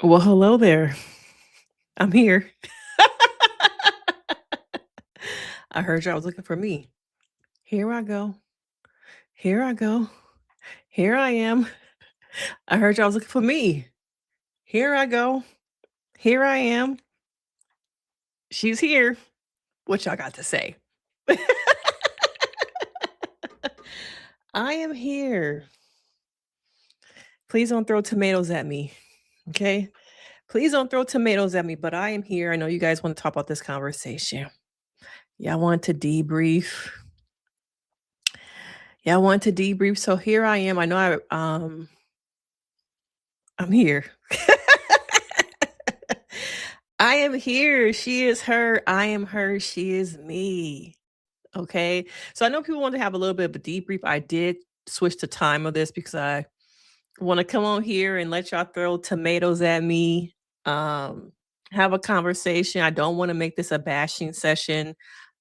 Well, hello there. I'm here. I heard y'all was looking for me. Here I go. Here I go. Here I am. I heard y'all was looking for me. Here I go. Here I am. She's here. What y'all got to say? I am here. Please don't throw tomatoes at me. Okay? Please don't throw tomatoes at me, but I am here. I know you guys want to talk about this conversation. Y'all want to debrief. Y'all want to debrief. So here I am. I know I'm here. I am here. She is her. I am her. She is me. Okay. So I know people want to have a little bit of a debrief. I did switch the time of this because I want to come on here and let y'all throw tomatoes at me. Um, have a conversation. I don't want to make this a bashing session.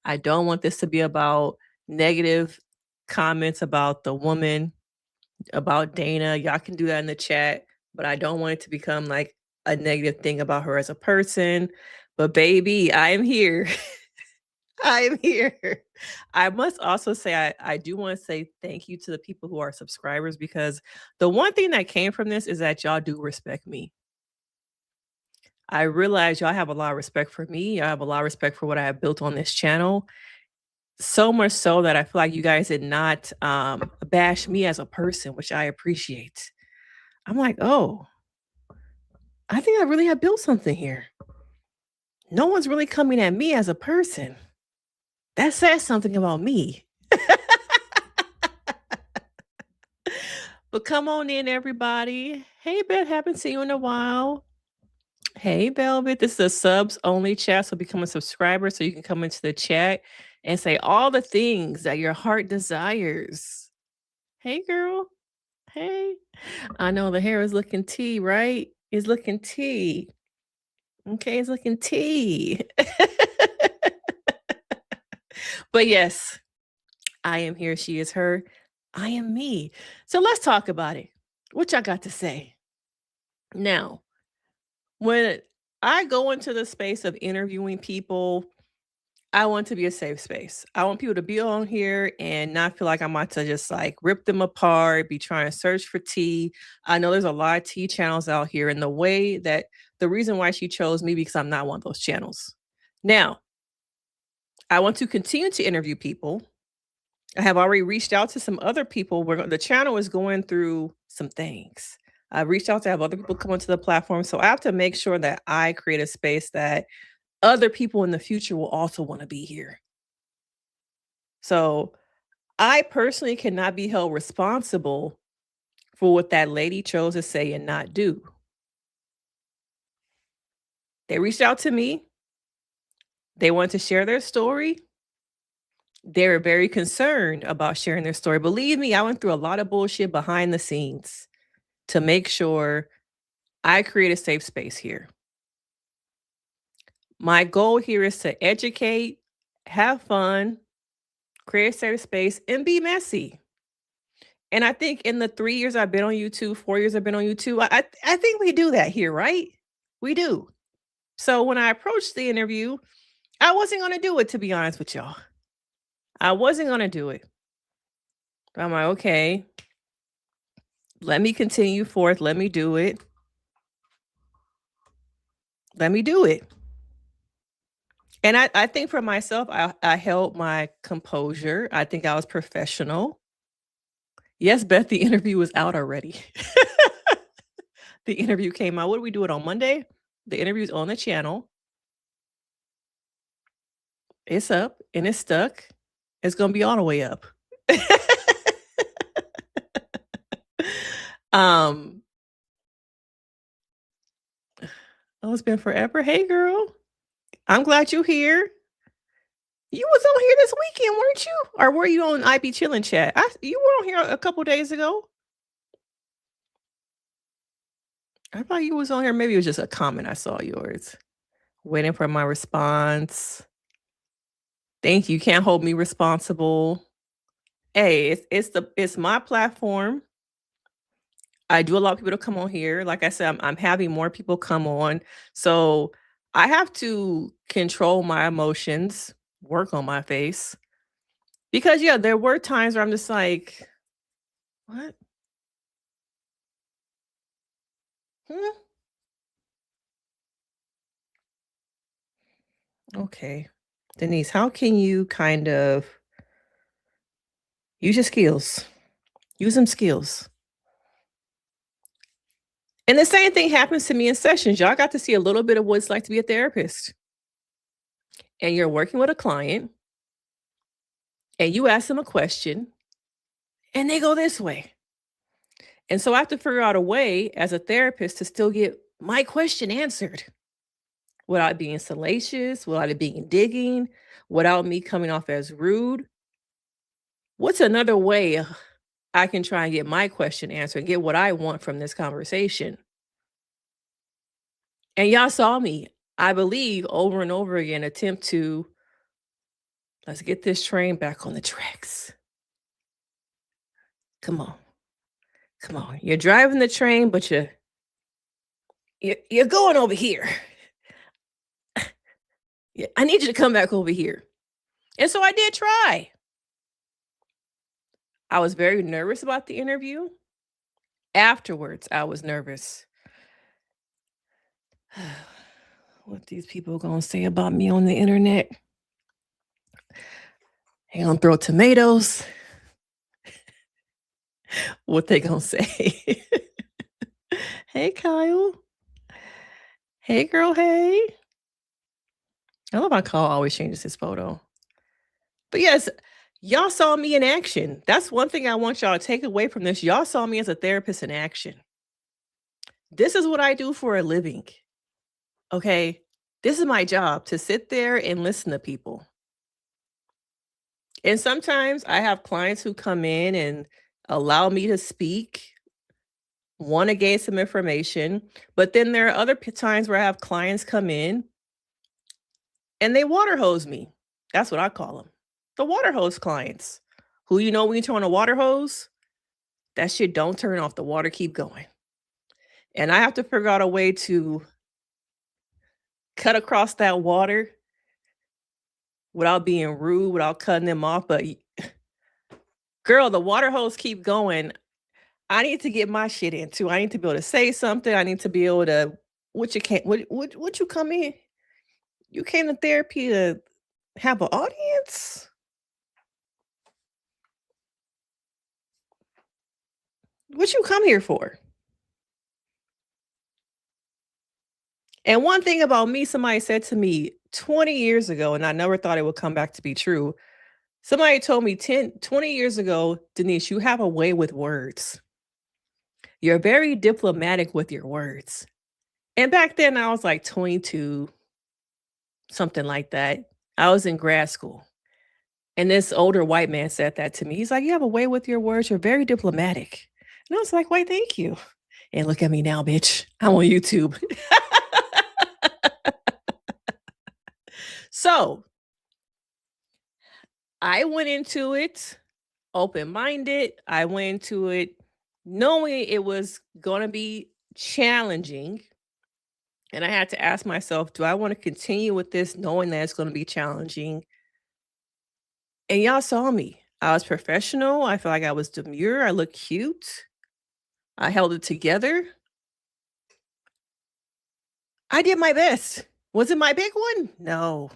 I don't want this to be about negative comments about the woman, about Dana. Y'all can do that in the chat, but I don't want it to become like a negative thing about her as a person. But baby, I am here. I am here. I must also say I do want to say thank you to the people who are subscribers because the one thing that came from this is that y'all do respect me. I realize y'all have a lot of respect for me. I have a lot of respect for what I have built on this channel. So much so that I feel like you guys did not bash me as a person, which I appreciate. I'm like, oh, I think I really have built something here. No one's really coming at me as a person. That says something about me. But come on in, everybody. Hey, Beth, haven't seen you in a while. Hey, Velvet. This is a subs only chat, so become a subscriber so you can come into the chat and say all the things that your heart desires. Hey, girl. Hey. I know the hair is looking tea, right? It's looking tea. Okay, it's looking tea. But yes, I am here. She is her. I am me. So let's talk about it. What y'all got to say? Now, when I go into the space of interviewing people, I want to be a safe space. I want people to be on here and not feel like I'm about to just like rip them apart, be trying to search for tea. I know there's a lot of tea channels out here, and the reason why she chose me because I'm not one of those channels. Now, I want to continue to interview people. I have already reached out to some other people. The channel is going through some things. I've reached out to have other people come onto the platform. So I have to make sure that I create a space that other people in the future will also want to be here. So I personally cannot be held responsible for what that lady chose to say and not do. They reached out to me. They wanted to share their story. They were very concerned about sharing their story. Believe me, I went through a lot of bullshit behind the scenes to make sure I create a safe space here. My goal here is to educate, have fun, create a safe space, and be messy. And I think in the 3 years I've been on YouTube, 4 years I've been on YouTube, I think we do that here, right? We do. So when I approached the interview, I wasn't gonna do it, to be honest with y'all. I wasn't gonna do it. I'm like, okay, let me continue forth. Let me do it. Let me do it. And I think for myself, I held my composure. I think I was professional. Yes, Beth, the interview was out already. The interview came out. What do we do it on Monday? The interview's on the channel. It's up and it's stuck. It's gonna be all the way up. um, oh, it's been forever. Hey, girl. I'm glad you're here. You was on here this weekend, weren't you? Or were you on I Be Chillin' chat? You were on here a couple days ago. I thought you was on here. Maybe it was just a comment I saw yours. Waiting for my response. Thank you. Can't hold me responsible. Hey, it's my platform. I do allow people to come on here. Like I said, I'm having more people come on. So I have to control my emotions, work on my face. Because yeah, there were times where I'm just like, what? Hmm? Okay. Denise, how can you kind of use your skills? Use them skills. And the same thing happens to me in sessions. Y'all got to see a little bit of what it's like to be a therapist. And you're working with a client and you ask them a question and they go this way. And so I have to figure out a way as a therapist to still get my question answered without being salacious, without it being digging, without me coming off as rude. What's another way I can try and get my question answered and get what I want from this conversation? And y'all saw me, I believe, over and over again attempt to let's get this train back on the tracks. Come on. Come on. You're driving the train, but you're going over here. Yeah, I need you to come back over here. And so I did try. I was very nervous about the interview. Afterwards, I was nervous. What these people gonna say about me on the internet? They gonna throw tomatoes. What they gonna say? Hey, Kyle. Hey, girl. Hey. I love how Kyle always changes his photo. But yes, y'all saw me in action. That's one thing I want y'all to take away from this. Y'all saw me as a therapist in action. This is what I do for a living. Okay. This is my job to sit there and listen to people. And sometimes I have clients who come in and allow me to speak, want to gain some information. But then there are other times where I have clients come in and they water hose me. That's what I call them. The water hose clients. Who you know when you turn on a water hose? That shit don't turn off. The water keep going. And I have to figure out a way to cut across that water without being rude, without cutting them off. But girl, the water hose keep going. I need to get my shit in too. I need to be able to say something. I need to be able to what you can't what you come in? You came to therapy to have an audience? What you come here for? And one thing about me, somebody said to me 20 years ago, and I never thought it would come back to be true. Somebody told me 20 years ago, Denise, you have a way with words. You're very diplomatic with your words. And back then I was like 22, something like that. I was in grad school. And this older white man said that to me. He's like, you have a way with your words. You're very diplomatic. And I was like, why, thank you. And look at me now, bitch. I'm on YouTube. So I went into it open-minded. I went into it knowing it was going to be challenging. And I had to ask myself, do I want to continue with this knowing that it's going to be challenging? And y'all saw me. I was professional. I felt like I was demure. I looked cute. I held it together. I did my best. Was it my big one? No.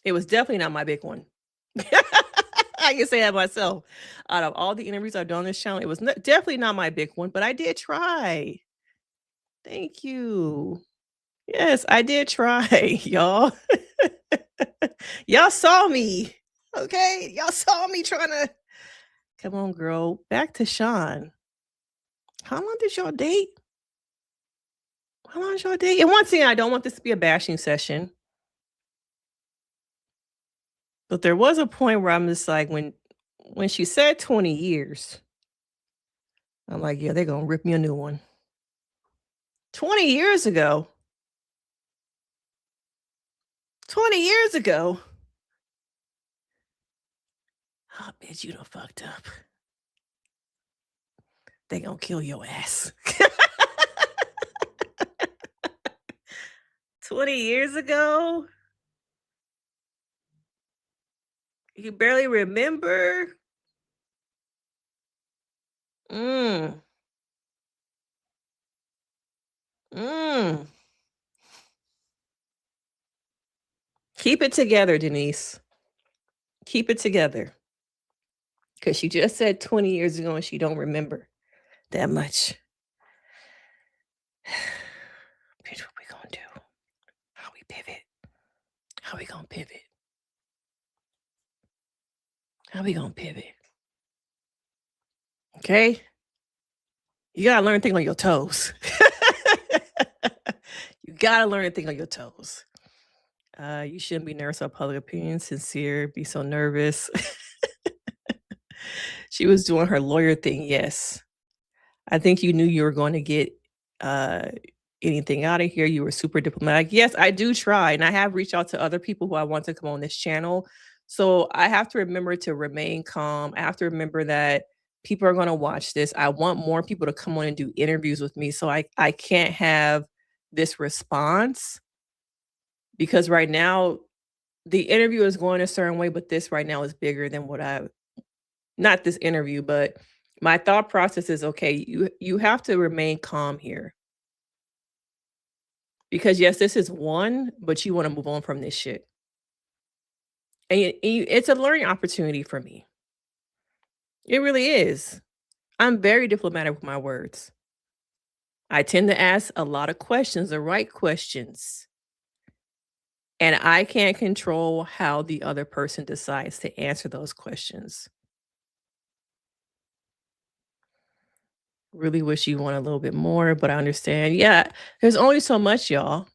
It was definitely not my big one. I can say that myself. Out of all the interviews I've done on this channel, it was definitely not my big one, but I did try. Thank you. Yes, I did try, y'all. Y'all saw me. Okay? Y'all saw me trying to come on, girl. Back to Sean. How long did y'all date? How long did y'all date? And one thing, I don't want this to be a bashing session. But there was a point where I'm just like, when she said 20 years, I'm like, yeah, they're gonna rip me a new one. 20 years ago. 20 years ago. Oh, bitch, you done fucked up. they gonna kill your ass. 20 years ago? You barely remember? Mm, mm. Keep it together, Denise. Keep it together. Because she just said 20 years ago and she don't remember that much. Bitch, what we gonna do? How we pivot? How we gonna pivot? How we gonna pivot? Okay? You gotta learn to think on your toes. You gotta learn to think on your toes. You shouldn't be nervous about public opinion, sincere, be so nervous. She was doing her lawyer thing, yes. I think you knew you were going to get uh, anything out of here. You were super diplomatic. Yes, I do try, and I have reached out to other people who I want to come on this channel. So I have to remember to remain calm. I have to remember that people are going to watch this. I want more people to come on and do interviews with me. So I can't have this response because right now the interview is going a certain way, but this right now is bigger than what I not this interview, but my thought process is okay, you have to remain calm here. Because yes, this is one, but you want to move on from this shit. It's a learning opportunity for me. It really is. I'm very diplomatic with my words. I tend to ask a lot of questions, the right questions. And I can't control how the other person decides to answer those questions. Really wish you want a little bit more, but I understand. Yeah, there's only so much, y'all.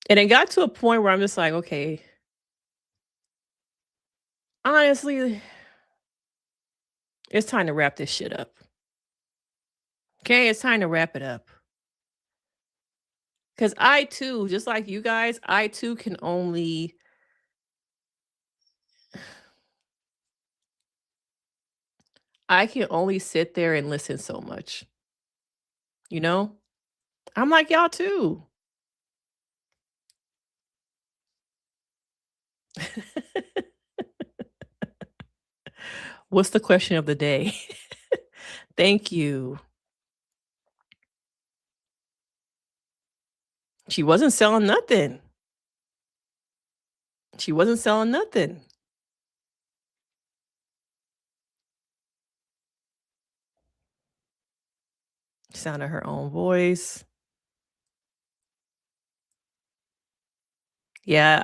And it got to a point where I'm just like, okay, honestly, it's time to wrap this shit up. Okay, it's time to wrap it up. Because I too, just like you guys, I too can only I can only sit there and listen so much. You know? I'm like y'all too. What's the question of the day? Thank you. She wasn't selling nothing. She wasn't selling nothing. Sound of her own voice. Yeah,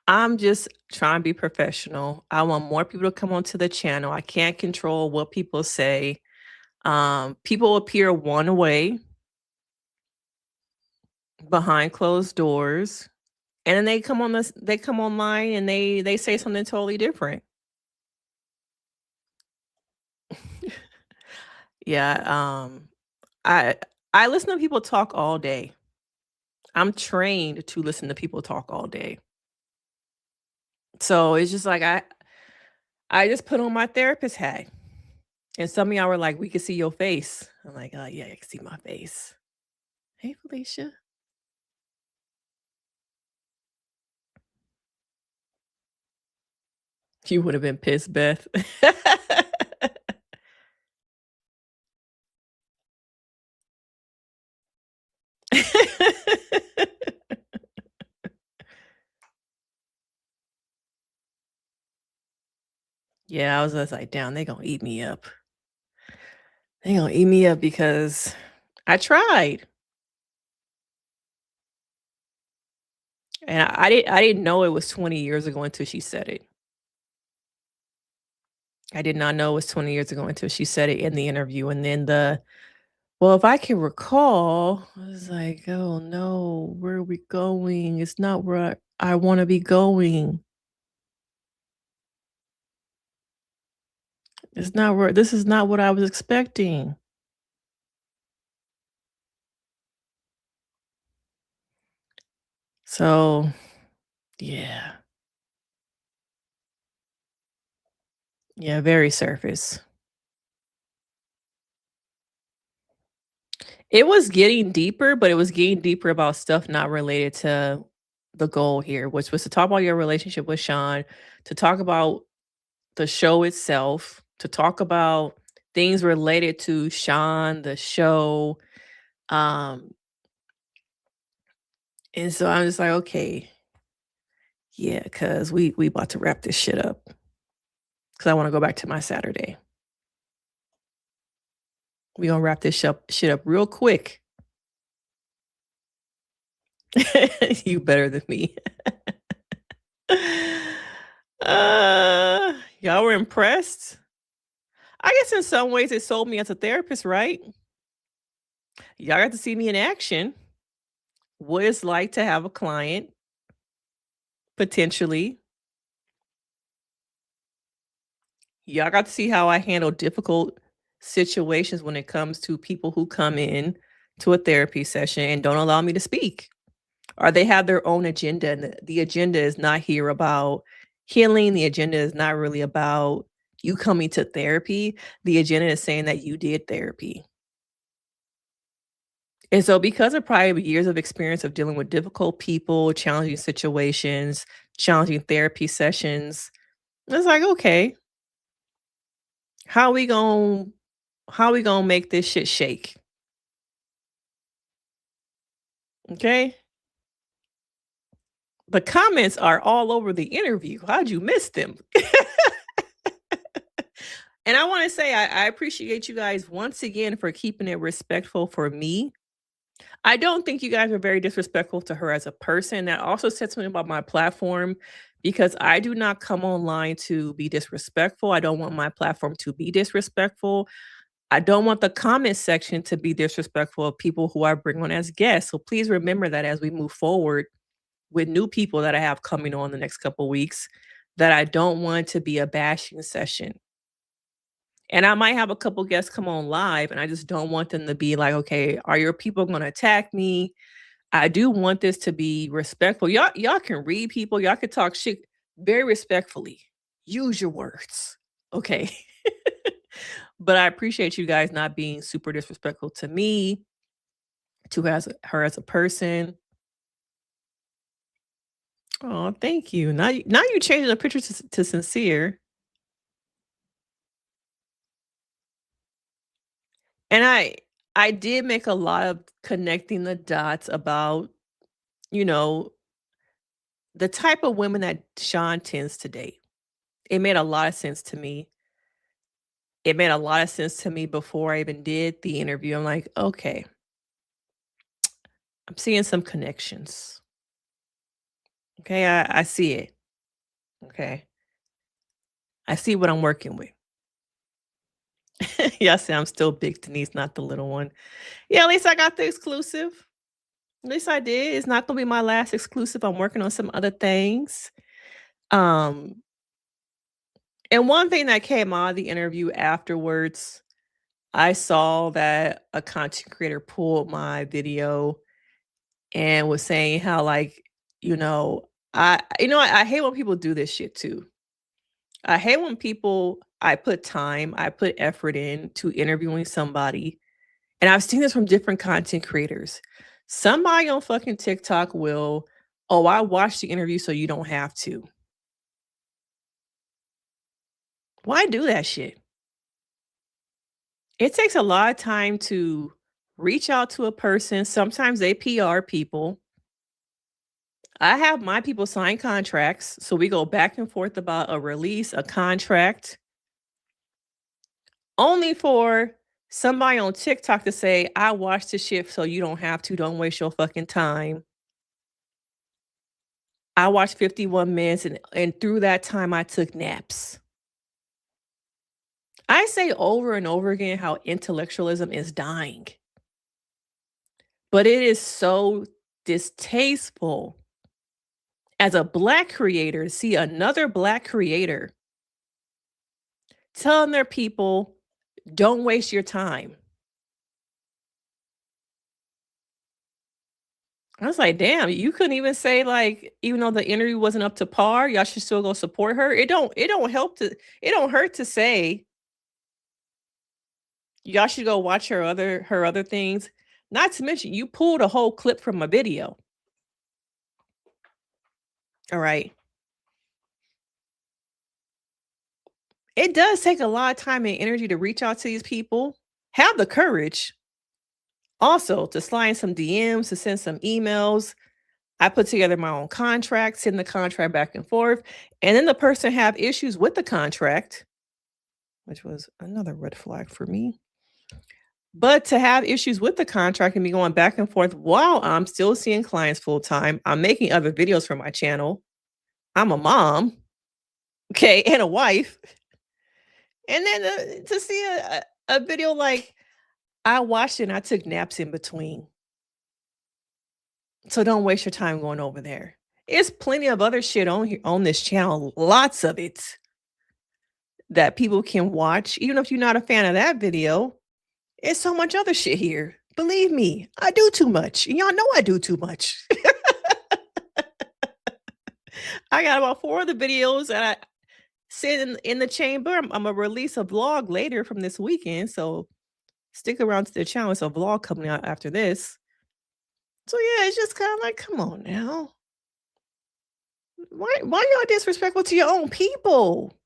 I'm just trying to be professional. I want more people to come onto the channel. I can't control what people say. People appear one way behind closed doors, and then they come online and they say something totally different. Yeah, I I listen to people talk all day. I'm trained to listen to people talk all day. So it's just like I just put on my therapist hat. And some of y'all were like, "We can see your face." I'm like, "Oh yeah, I can see my face." Hey, Felicia. You would have been pissed, Beth. Yeah, I was just like, "Damn, they gonna eat me up. They gonna eat me up because I tried." And I didn't know it was 20 years ago until she said it. I did not know it was 20 years ago until she said it in the interview, and then well, if I can recall, I was like, "Oh, no, where are we going? It's not where I wanna be going. It's not where this is not what I was expecting." So, yeah. Yeah, very surface. It was getting deeper, but it was getting deeper about stuff not related to the goal here, which was to talk about your relationship with Sean, to talk about the show itself, to talk about things related to Sean, the show. Um, and so I'm just like, okay, yeah, because we about to wrap this shit up. Cause I want to go back to my Saturday. We gonna wrap this shit up real quick. You better than me. Y'all were impressed? I guess in some ways it sold me as a therapist, right? Y'all got to see me in action. What it's like to have a client, potentially. Y'all got to see how I handle difficult situations when it comes to people who come in to a therapy session and don't allow me to speak. Or they have their own agenda, and the agenda is not here about healing. The agenda is not really about you coming to therapy. The agenda is saying that you did therapy. And so because of prior years of experience of dealing with difficult people, challenging situations, challenging therapy sessions, it's like, okay, how we going how we going to make this shit shake? Okay? The comments are all over the interview. How'd you miss them? And I want to say I appreciate you guys once again for keeping it respectful for me. I don't think you guys are very disrespectful to her as a person. That also said something about my platform because I do not come online to be disrespectful. I don't want my platform to be disrespectful. I don't want the comment section to be disrespectful of people who I bring on as guests. So please remember that as we move forward with new people that I have coming on the next couple weeks, that I don't want to be a bashing session. And I might have a couple guests come on live, and I just don't want them to be like, okay, are your people going to attack me? I do want this to be respectful. Y'all can read people. Y'all can talk shit very respectfully. Use your words. Okay. But I appreciate you guys not being super disrespectful to me, to her as a person. Oh, thank you. Now you changing the picture to sincere. And I did make a lot of connecting the dots about, you know, the type of women that Sean tends to date. It made a lot of sense to me. It made a lot of sense to me before I even did the interview. I'm like, okay, I'm seeing some connections. Okay, I see it. Okay. I see what I'm working with. Yeah, I say I'm still big Denise, not the little one. Yeah, at least I got the exclusive. At least I did. It's not gonna be my last exclusive. I'm working on some other things. Um, and one thing that came out of the interview afterwards, I saw that a content creator pulled my video and was saying how like, I hate when people do this shit too. I hate when people I put time, I put effort in to interviewing somebody. And I've seen this from different content creators. Somebody on fucking TikTok will, oh, I watched the interview so you don't have to. Why do that shit? It takes a lot of time to reach out to a person. Sometimes they PR people. I have my people sign contracts. So we go back and forth about a release, a contract, only for somebody on TikTok to say, I watched the shit so you don't have to. Don't waste your fucking time. I watched 51 minutes and through that time I took naps. I say over and over again how intellectualism is dying. But it is so distasteful as a Black creator to see another Black creator telling their people, don't waste your time. I was like, damn, you couldn't even say like, even though the interview wasn't up to par, y'all should still go support her. It don't hurt to say y'all should go watch her other things. Not to mention, you pulled a whole clip from a video. All right. It does take a lot of time and energy to reach out to these people. Have the courage also to slide in some DMs, to send some emails. I put together my own contract, send the contract back and forth, and then the person have issues with the contract, which was another red flag for me. But to have issues with the contract and be going back and forth while I'm still seeing clients full time, I'm making other videos for my channel. I'm a mom, okay, and a wife. And then to see a video like I watched it and I took naps in between. So don't waste your time going over there. There's plenty of other shit on here on this channel, lots of it that people can watch. Even if you're not a fan of that video, there's so much other shit here. Believe me, I do too much. And y'all know I do too much. I got about 4 other videos that I sit in the chamber. I'm gonna release a vlog later from this weekend. So stick around to the channel. It's a vlog coming out after this. So yeah, it's just kind of like, come on now. Why y'all disrespectful to your own people?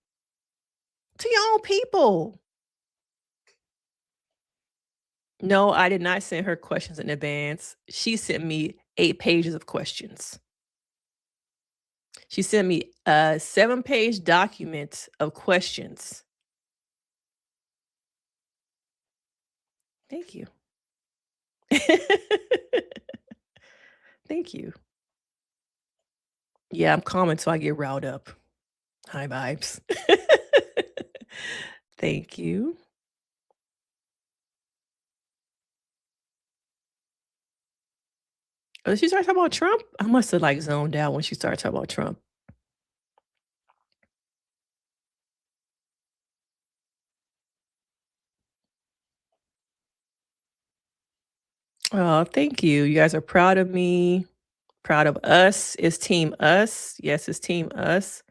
To your own people. No, I did not send her questions in advance. She sent me 8 pages of questions. She sent me a 7-page document of questions. Thank you. Thank you. Yeah, I'm calm until I get riled up. High vibes. Thank you. Oh, she started talking about Trump? I must have like zoned out when she started talking about Trump. Oh, thank you. You guys are proud of me, proud of us. It's team us. Yes, it's team us.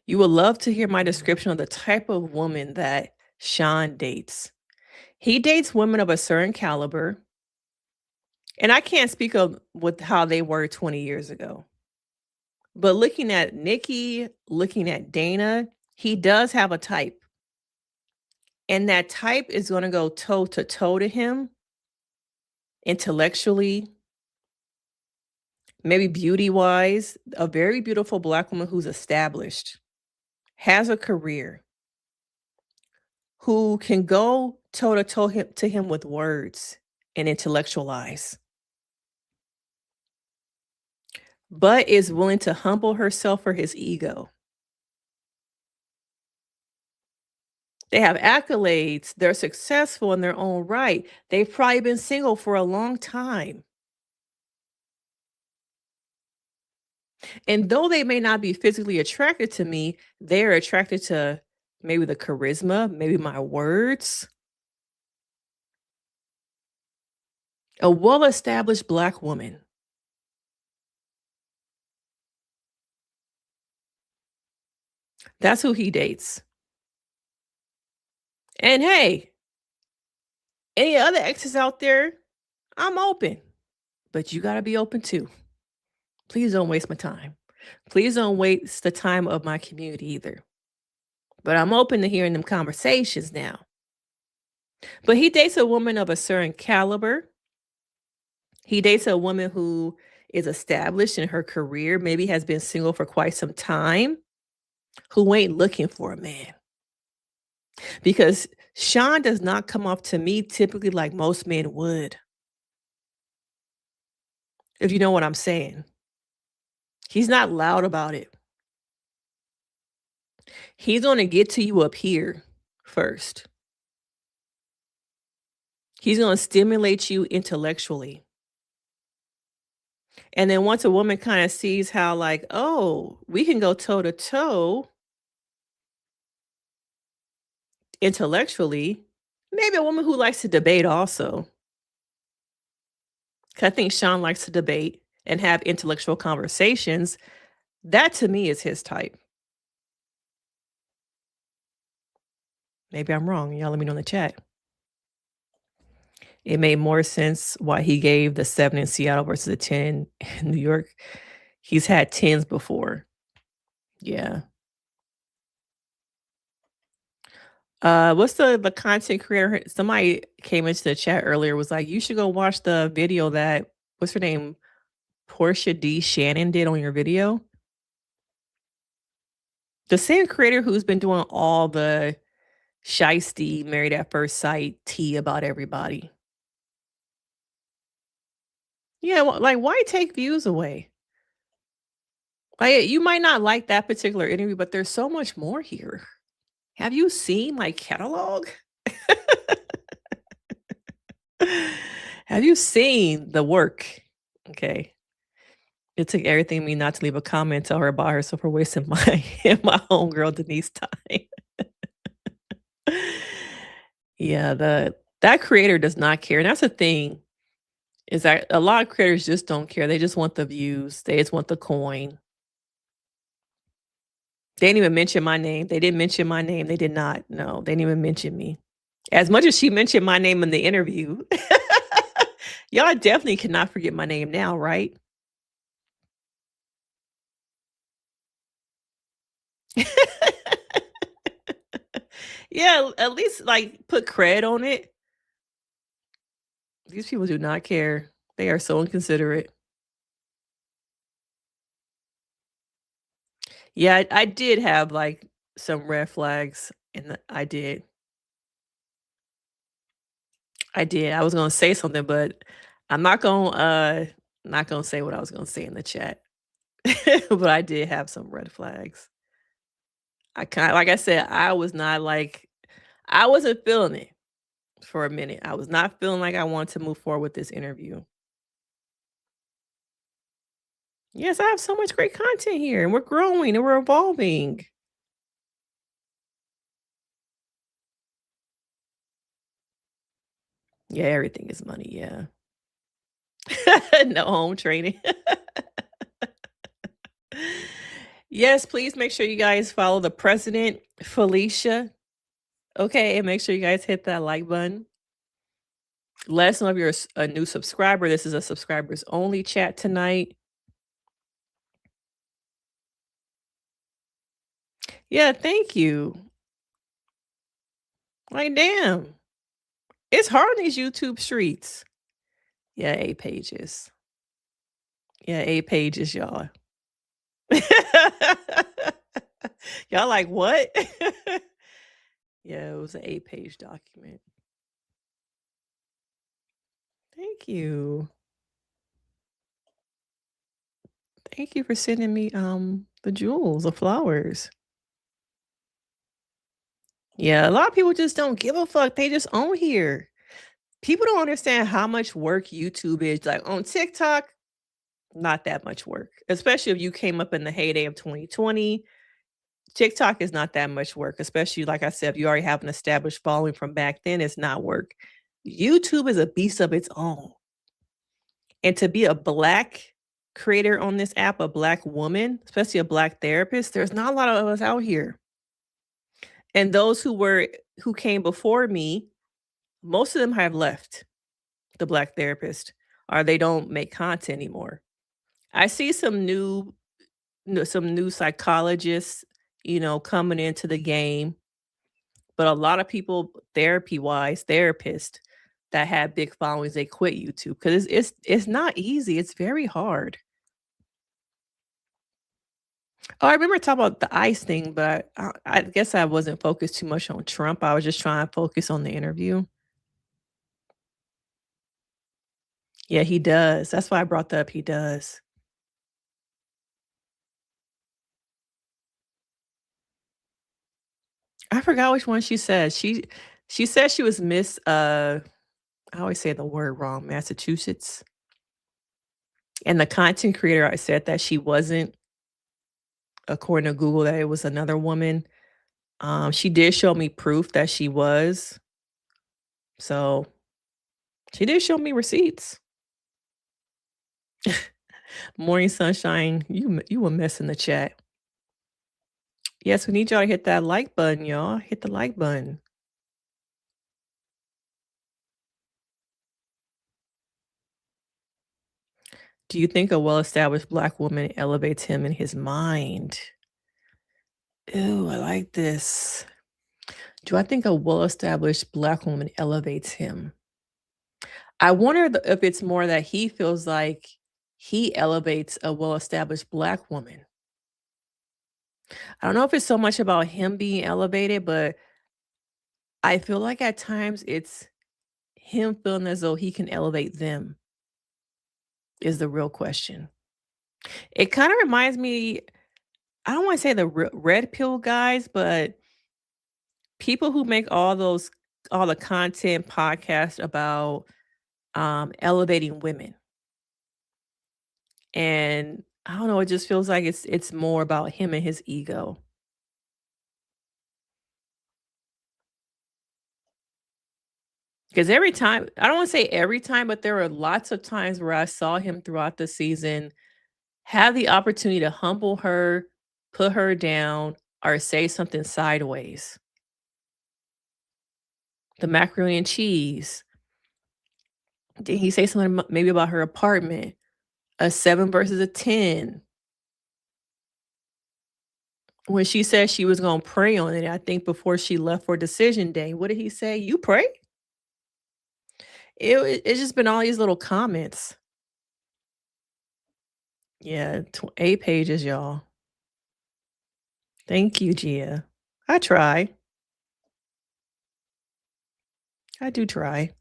You will love to hear my description of the type of woman that Sean dates. He dates women of a certain caliber, and I can't speak of with how they were 20 years ago. But looking at Nikki, looking at Dana, he does have a type. And that type is going to go toe to toe to him intellectually, maybe beauty wise. A very beautiful Black woman who's established, has a career, who can go toe to toe to him with words and intellectualize, but is willing to humble herself for his ego. They have accolades. They're successful in their own right. They've probably been single for a long time. And though they may not be physically attracted to me, they're attracted to maybe the charisma, maybe my words. A well-established Black woman. That's who he dates. And hey, any other exes out there, I'm open. But you got to be open too. Please don't waste my time. Please don't waste the time of my community either. But I'm open to hearing them conversations now. But he dates a woman of a certain caliber. He dates a woman who is established in her career, maybe has been single for quite some time, who ain't looking for a man. Because Sean does not come off to me typically like most men would. If you know what I'm saying. He's not loud about it. He's going to get to you up here first. He's going to stimulate you intellectually. And then once a woman kind of sees how like, oh, we can go toe to toe intellectually, maybe a woman who likes to debate also. 'Cause I think Sean likes to debate and have intellectual conversations. That to me is his type. Maybe I'm wrong. Y'all let me know in the chat. It made more sense why he gave the 7 in Seattle versus a 10 in New York. He's had 10s before. Yeah. What's the content creator? Somebody came into the chat earlier, was like, you should go watch the video that what's her name? Portia D. Shannon did on your video. The same creator who's been doing all the shiesty married at first sight tea about everybody. Yeah, like why take views away? Like you might not like that particular interview, but there's so much more here. Have you seen my catalog? Have you seen the work? Okay. It took everything in me not to leave a comment, tell her about herself for wasting my my homegirl Denise time. Yeah, that creator does not care. And that's the thing, is that a lot of creators just don't care. They just want the views. They just want the coin. They didn't even mention my name. They didn't mention my name. They did not. No, they didn't even mention me. As much as she mentioned my name in the interview. Y'all definitely cannot forget my name now, right? Yeah, at least, like, put cred on it. These people do not care. They are so inconsiderate. Yeah, I did have, like, some red flags, and I did. I did. I was gonna say something, but I'm not gonna say what I was gonna say in the chat. But I did have some red flags. I kinda like I said, I was not like I wasn't feeling it for a minute. I was not feeling like I wanted to move forward with this interview. Yes, I have so much great content here, and we're growing and we're evolving. Yeah, everything is money, yeah. No home training. Yes, please make sure you guys follow the president, Felicia. Okay, and make sure you guys hit that like button. Let us know if you're a new subscriber. This is a subscribers only chat tonight. Yeah, thank you. Like, damn. It's hard in these YouTube streets. Yeah, 8 pages. Yeah, 8 pages, y'all. Y'all like, "What?" Yeah, it was an 8-page document. Thank you. Thank you for sending me, the jewels, the flowers. Yeah, a lot of people just don't give a fuck, they just on here. People don't understand how much work YouTube is, like, on TikTok, not that much work, especially if you came up in the heyday of 2020. TikTok is not that much work, especially, like I said, if you already have an established following from back then, it's not work. YouTube is a beast of its own. And to be a Black creator on this app, a Black woman, especially a Black therapist, there's not a lot of us out here. And those who came before me, most of them have left the Black therapist, or they don't make content anymore. I see some new psychologists, coming into the game, but a lot of people therapy-wise, therapists that have big followings, they quit YouTube because it's not easy, it's very hard. Oh, I remember talking about the ICE thing, but I guess I wasn't focused too much on Trump, I was just trying to focus on the interview. Yeah, he does, that's why I brought that up, he does. I forgot which one she said. She said she was Miss, I always say the word wrong, Massachusetts, and the content creator, I said that she wasn't, according to Google, that it was another woman. She did show me proof that she was, so she did show me receipts. Morning sunshine, you a mess in the chat. Yes, we need y'all to hit that like button, y'all. Hit the like button. Do you think a well-established Black woman elevates him in his mind? Ooh, I like this. Do I think a well-established Black woman elevates him? I wonder if it's more that he feels like he elevates a well-established Black woman. I don't know if it's so much about him being elevated, but I feel like at times it's him feeling as though he can elevate them is the real question. It kind of reminds me, I don't want to say the red pill guys, but people who make all the content podcasts about elevating women. And I don't know, it just feels like it's more about him and his ego. Because every time, I don't want to say every time, but there were lots of times where I saw him throughout the season have the opportunity to humble her, put her down, or say something sideways. The macaroni and cheese. Did he say something maybe about her apartment? A 7 versus a 10. When she said she was gonna pray on it, I think before she left for decision day. What did he say? "You pray?" It's just been all these little comments. Yeah, 8 pages, y'all. Thank you, Gia. I try. I do try.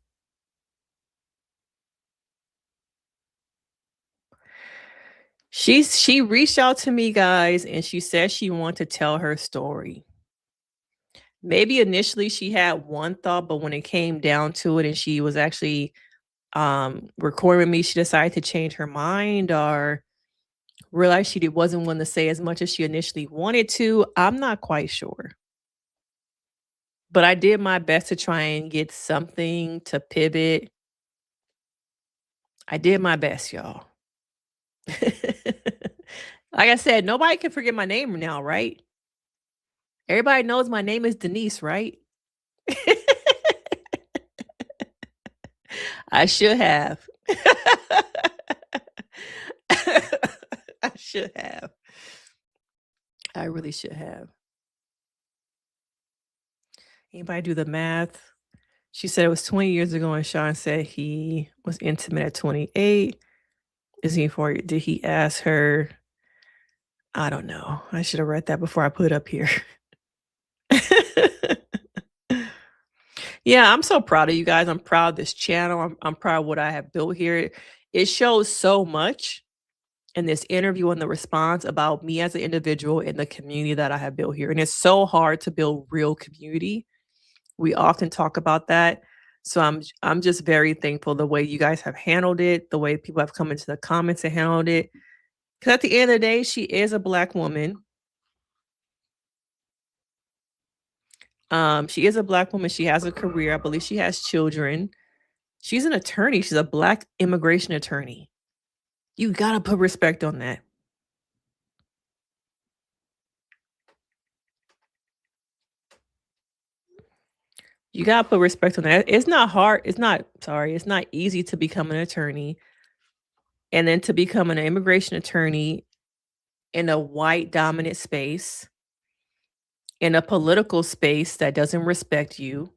She reached out to me, guys, and she said she wanted to tell her story. Maybe initially she had one thought, but when it came down to it and she was actually recording with me, she decided to change her mind or realized wasn't one to say as much as she initially wanted to. I'm not quite sure. But I did my best to try and get something to pivot. I did my best, y'all. Like I said, nobody can forget my name now, right? Everybody knows my name is Denise, right? I should have. I should have. I really should have. Anybody do the math? She said it was 20 years ago, and Sean said he was intimate at 28. Is he for did he ask her? I don't know. I should have read that before I put up here. Yeah, I'm so proud of you guys. I'm proud of this channel. I'm proud of what I have built here. It shows so much in this interview and the response about me as an individual and the community that I have built here. And it's so hard to build real community. We often talk about that. So I'm just very thankful the way you guys have handled it, the way people have come into the comments and handled it. Because at the end of the day, she is a Black woman. She is a Black woman. She has a career. I believe she has children. She's an attorney. She's a Black immigration attorney. You gotta put respect on that. You gotta put respect on that. It's not hard. It's not easy to become an attorney and then to become an immigration attorney in a white dominant space, in a political space that doesn't respect you.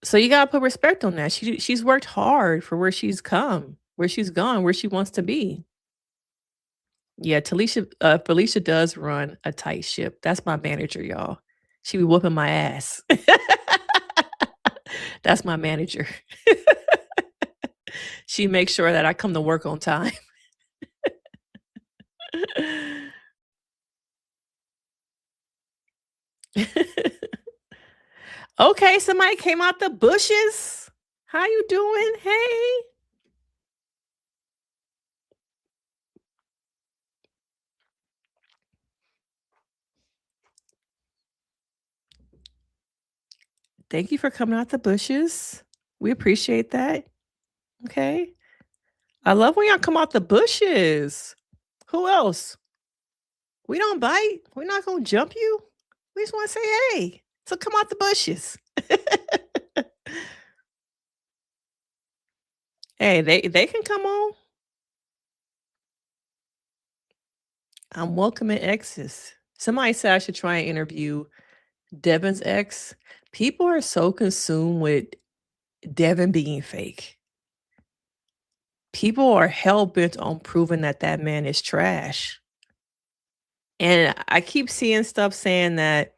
So you gotta put respect on that. She's worked hard for where she's come, where she's gone, where she wants to be. Yeah, Felicia does run a tight ship. That's my manager, y'all. She be whooping my ass. That's my manager. She makes sure that I come to work on time. Okay, somebody came out the bushes. How you doing? Hey. Thank you for coming out the bushes. We appreciate that. Okay. I love when y'all come out the bushes. Who else? We don't bite. We're not gonna jump you. We just want to say hey. So come out the bushes. Hey, they can come on. I'm welcoming exes. Somebody said I should try and interview Devin's ex. People are so consumed with Devin being fake. People are hell bent on proving that that man is trash. And I keep seeing stuff saying that,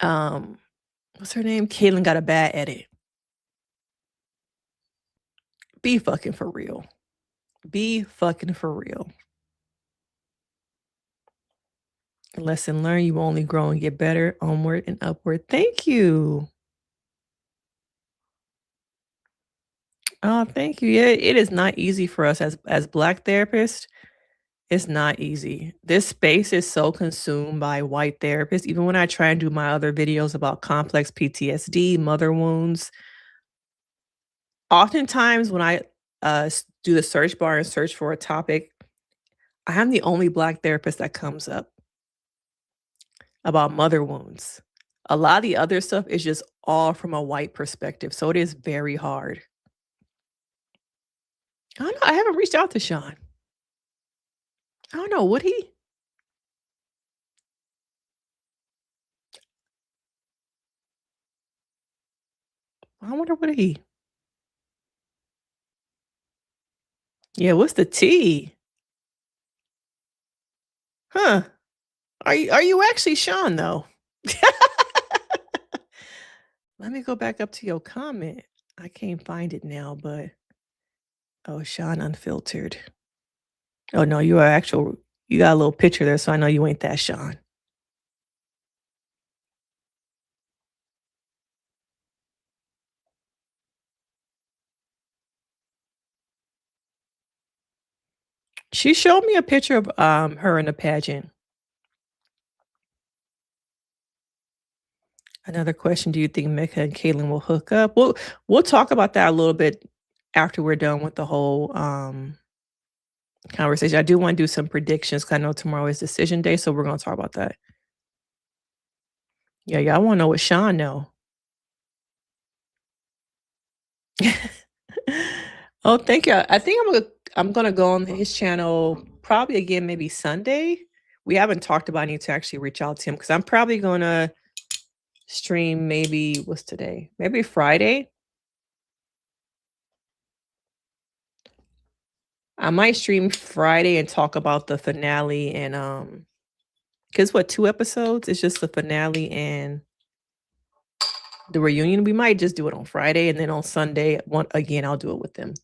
what's her name? Caitlyn got a bad edit. Be fucking for real. Be fucking for real. Lesson learned, you only grow and get better, onward and upward. Thank you. Oh, thank you. Yeah, it is not easy for us as Black therapists. It's not easy. This space is so consumed by white therapists. Even when I try and do my other videos about complex PTSD, mother wounds, oftentimes when I do the search bar and search for a topic, I am the only Black therapist that comes up about mother wounds. A lot of the other stuff is just all from a white perspective. So it is very hard. I don't know. I haven't reached out to Sean. I don't know. Would he? I wonder would he? Yeah, what's the T? Huh. Are you actually Sean though? Let me go back up to your comment. I can't find it now, but oh, Sean Unfiltered. Oh no, you are actual. You got a little picture there, so I know you ain't that Sean. She showed me a picture of her in a pageant. Another question: do you think Mecca and Caitlyn will hook up? We'll talk about that a little bit after we're done with the whole conversation. I do want to do some predictions because I know tomorrow is decision day, so we're gonna talk about that. Yeah, y'all want to know what Sean know. Oh, thank you. I think I'm gonna go on his channel probably again maybe Sunday. We haven't talked about. I need to actually reach out to him because I'm probably gonna stream maybe what's today? Maybe Friday. I might stream Friday and talk about the finale and because what 2 episodes? It's just the finale and the reunion. We might just do it on Friday and then on Sunday one again. I'll do it with them.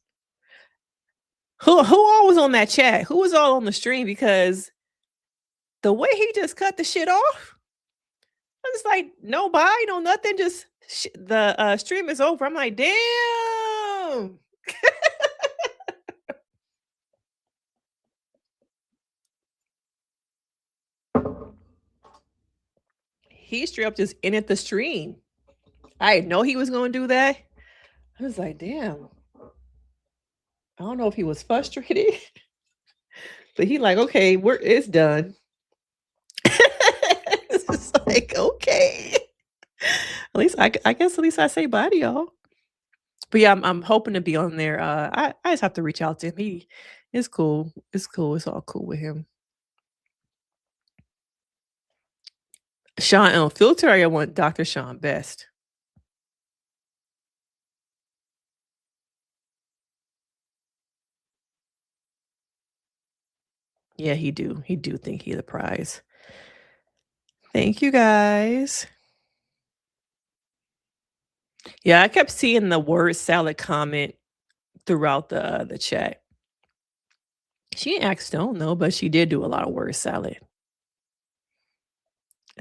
Who all was on that chat? Who was all on the stream? Because the way he just cut the shit off, I was like, no bye, no nothing. Just the stream is over. I'm like, damn. He straight up just ended the stream. I didn't know he was going to do that. I was like, damn. I don't know if he was frustrated, but he like, okay, it's done. It's just like, okay. At least I guess at least I say bye to y'all. But yeah, I'm hoping to be on there. I just have to reach out to him. He it's cool. It's cool. It's all cool with him. Sean Unfiltered, I want Dr. Sean Best. Yeah, he do. He do think he the prize. Thank you guys. Yeah, I kept seeing the word salad comment throughout the chat. She ain't act stone though, but she did do a lot of word salad.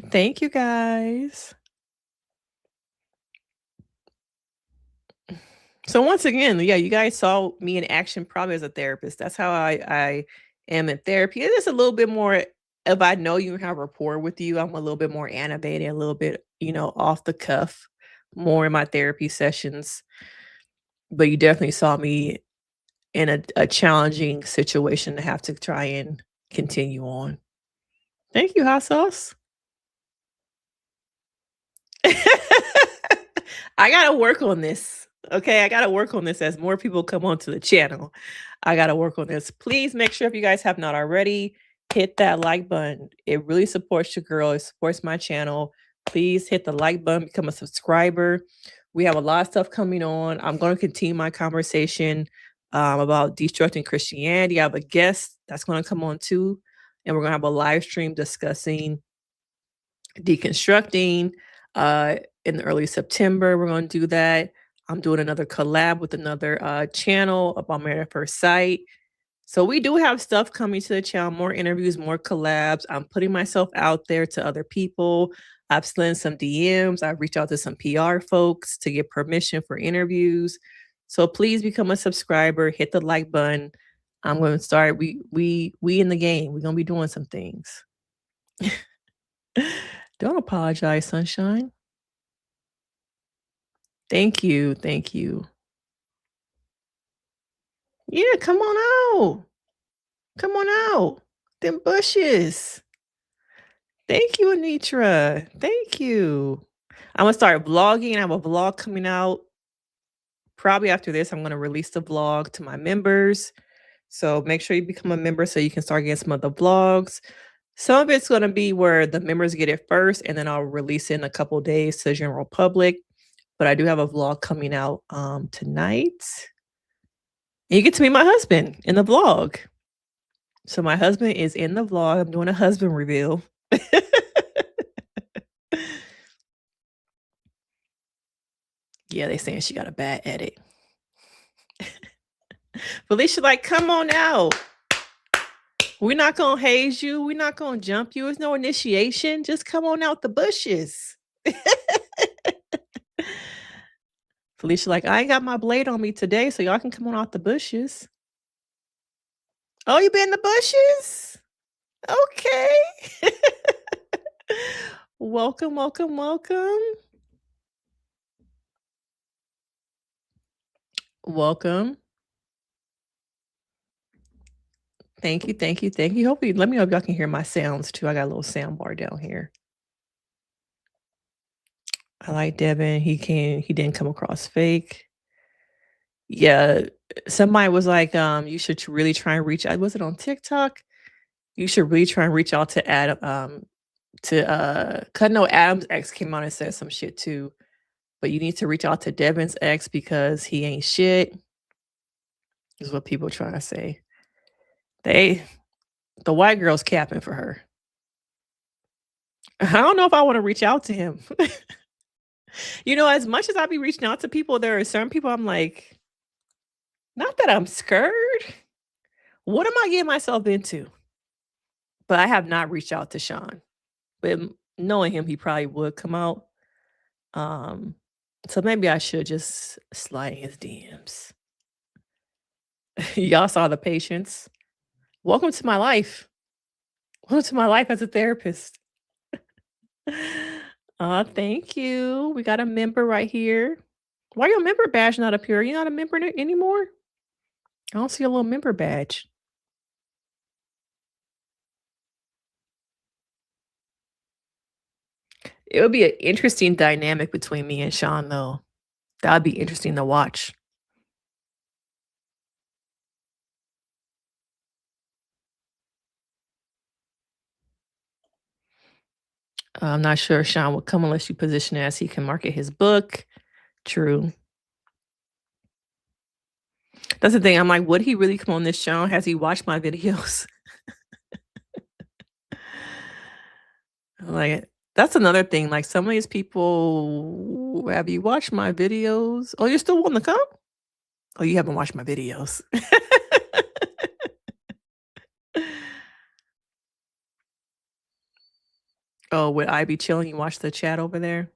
Thank you guys. So once again, yeah, you guys saw me in action probably as a therapist. That's how I am in therapy. It is a little bit more if I know you and have rapport with you, I'm a little bit more animated, a little bit, off the cuff more in my therapy sessions. But you definitely saw me in a challenging situation to have to try and continue on. Thank you, hot sauce. I gotta work on this. Okay, I gotta work on this as more people come onto the channel. I gotta work on this. Please make sure if you guys have not already, hit that like button. It really supports your girl. It supports my channel. Please hit the like button, become a subscriber. We have a lot of stuff coming on. I'm going to continue my conversation about destructing Christianity. I have a guest that's going to come on too. And we're going to have a live stream discussing deconstructing in early September. We're going to do that. I'm doing another collab with another channel about Married at First Sight. So we do have stuff coming to the channel, more interviews, more collabs. I'm putting myself out there to other people. I've slid some DMs. I've reached out to some PR folks to get permission for interviews. So please become a subscriber, hit the like button. I'm going to start. We in the game. We're going to be doing some things. Don't apologize, sunshine. Thank you. Thank you. Yeah, come on out. Come on out. Them bushes. Thank you, Anitra. Thank you. I'm gonna start vlogging. I have a vlog coming out. Probably after this, I'm gonna release the vlog to my members. So make sure you become a member so you can start getting some of the vlogs. Some of it's gonna be where the members get it first, and then I'll release it in a couple days to the general public. But I do have a vlog coming out tonight. And you get to meet my husband in the vlog. So my husband is in the vlog. I'm doing a husband reveal. Yeah, they saying she got a bad edit. Felicia like, come on out. We're not going to haze you. We're not going to jump you. It's no initiation. Just come on out the bushes. Felicia like, I ain't got my blade on me today, so y'all can come on out the bushes. Oh, you been in the bushes? Okay. Welcome, welcome, welcome. Welcome. Thank you, thank you, thank you. Hopefully, let me know if y'all can hear my sounds too. I got a little sound bar down here. I like Devin. He didn't come across fake. Yeah. Somebody was like, you should really try and reach out. Was it on TikTok? You should really try and reach out to Adam, cause no, Adam's ex came on and said some shit too. But you need to reach out to Devin's ex because he ain't shit. Is what people trying to say. The white girl's capping for her. I don't know if I want to reach out to him. You know, as much as I be reaching out to people, there are certain people I'm like, not that I'm scared. What am I getting myself into? But I have not reached out to Sean. But knowing him, he probably would come out. So maybe I should just slide in his DMs. Y'all saw the patience. Welcome to my life. Welcome to my life as a therapist. Thank you. We got a member right here. Why your member badge not up here? You're not a member anymore? I don't see a little member badge. It would be an interesting dynamic between me and Sean, though. That would be interesting to watch. I'm not sure Sean will come unless you position it as he can market his book. True. That's the thing. I'm like, would he really come on this show? Has he watched my videos? Like, that's another thing. Like, some of these people, have you watched my videos? Oh, you're still wanting to come? Oh, you haven't watched my videos. Oh, would I be chilling? You watch the chat over there?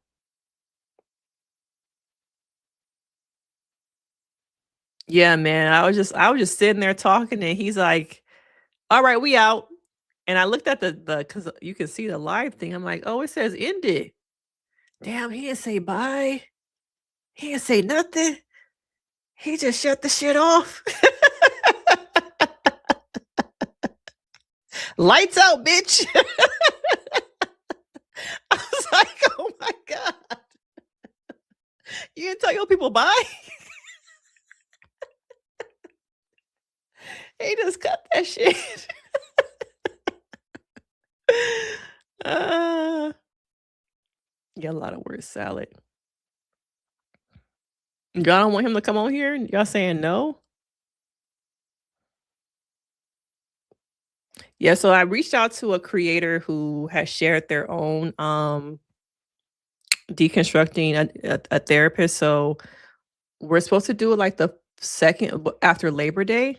Yeah, man. I was just sitting there talking, and he's like, "All right, we out." And I looked at the because you can see the live thing. I'm like, "Oh, it says ended." Damn, he didn't say bye. He didn't say nothing. He just shut the shit off. Lights out, bitch. I was like, oh my God. You didn't tell your people bye? He just cut that shit. Uh, yeah, a lot of word salad. Y'all don't want him to come on here? Y'all saying no? Yeah, so I reached out to a creator who has shared their own deconstructing a therapist. So we're supposed to do it like the second after Labor Day.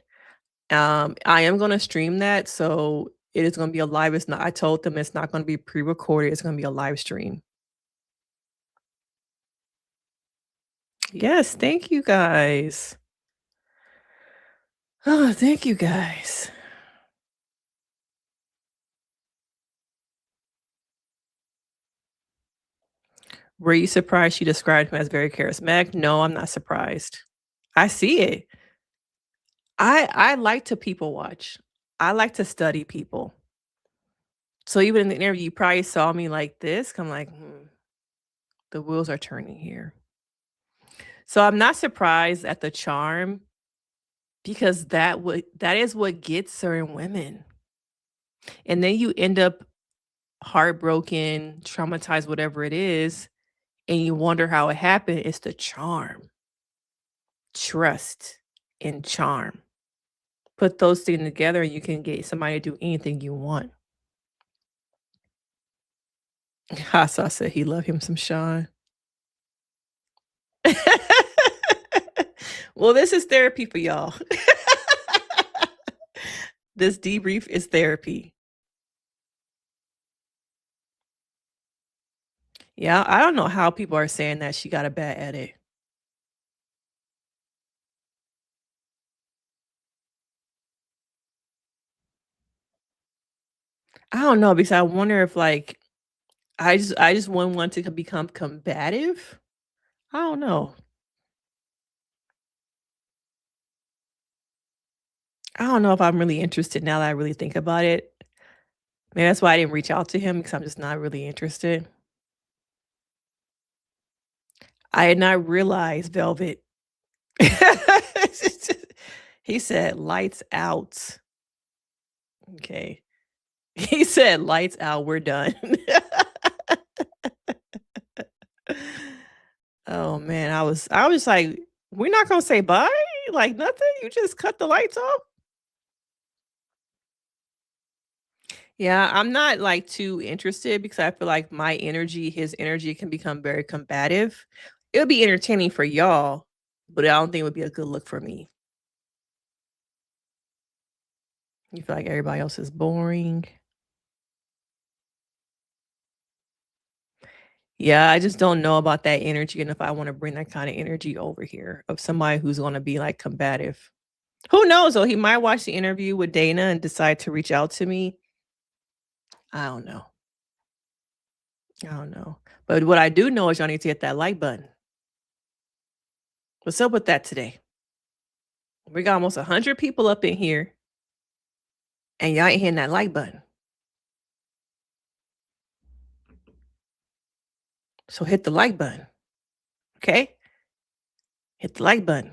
I am gonna stream that, so it is gonna be a live. It's not. I told them it's not gonna be pre-recorded. It's gonna be a live stream. Yes, thank you guys. Oh, thank you guys. Were you surprised she described him as very charismatic? No, I'm not surprised. I see it. I like to people watch. I like to study people. So even in the interview, you probably saw me like this. I'm like, the wheels are turning here. So I'm not surprised at the charm because that is what gets certain women. And then you end up heartbroken, traumatized, whatever it is, and you wonder how it happened. It's the charm, trust, and charm. Put those things together and you can get somebody to do anything you want. Hasa said he loved him some Sean. Well, this is therapy for y'all. This debrief is therapy. Yeah, I don't know how people are saying that she got a bad edit. I don't know because I wonder if like I just wouldn't want to become combative. I don't know. I don't know if I'm really interested now that I really think about it. Maybe that's why I didn't reach out to him because I'm just not really interested. I had not realized Velvet. He said lights out. Okay. He said lights out, we're done. Oh man, I was like, we're not gonna say bye? Like nothing? You just cut the lights off? Yeah, I'm not like too interested because I feel like my energy, his energy can become very combative. It would be entertaining for y'all, but I don't think it would be a good look for me. You feel like everybody else is boring. Yeah, I just don't know about that energy and if I want to bring that kind of energy over here of somebody who's going to be like combative. Who knows though? He might watch the interview with Dana and decide to reach out to me. I don't know. I don't know. But what I do know is y'all need to hit that like button. What's up with that today? We got almost 100 people up in here and y'all ain't hitting that like button. So hit the like button. Okay? Hit the like button.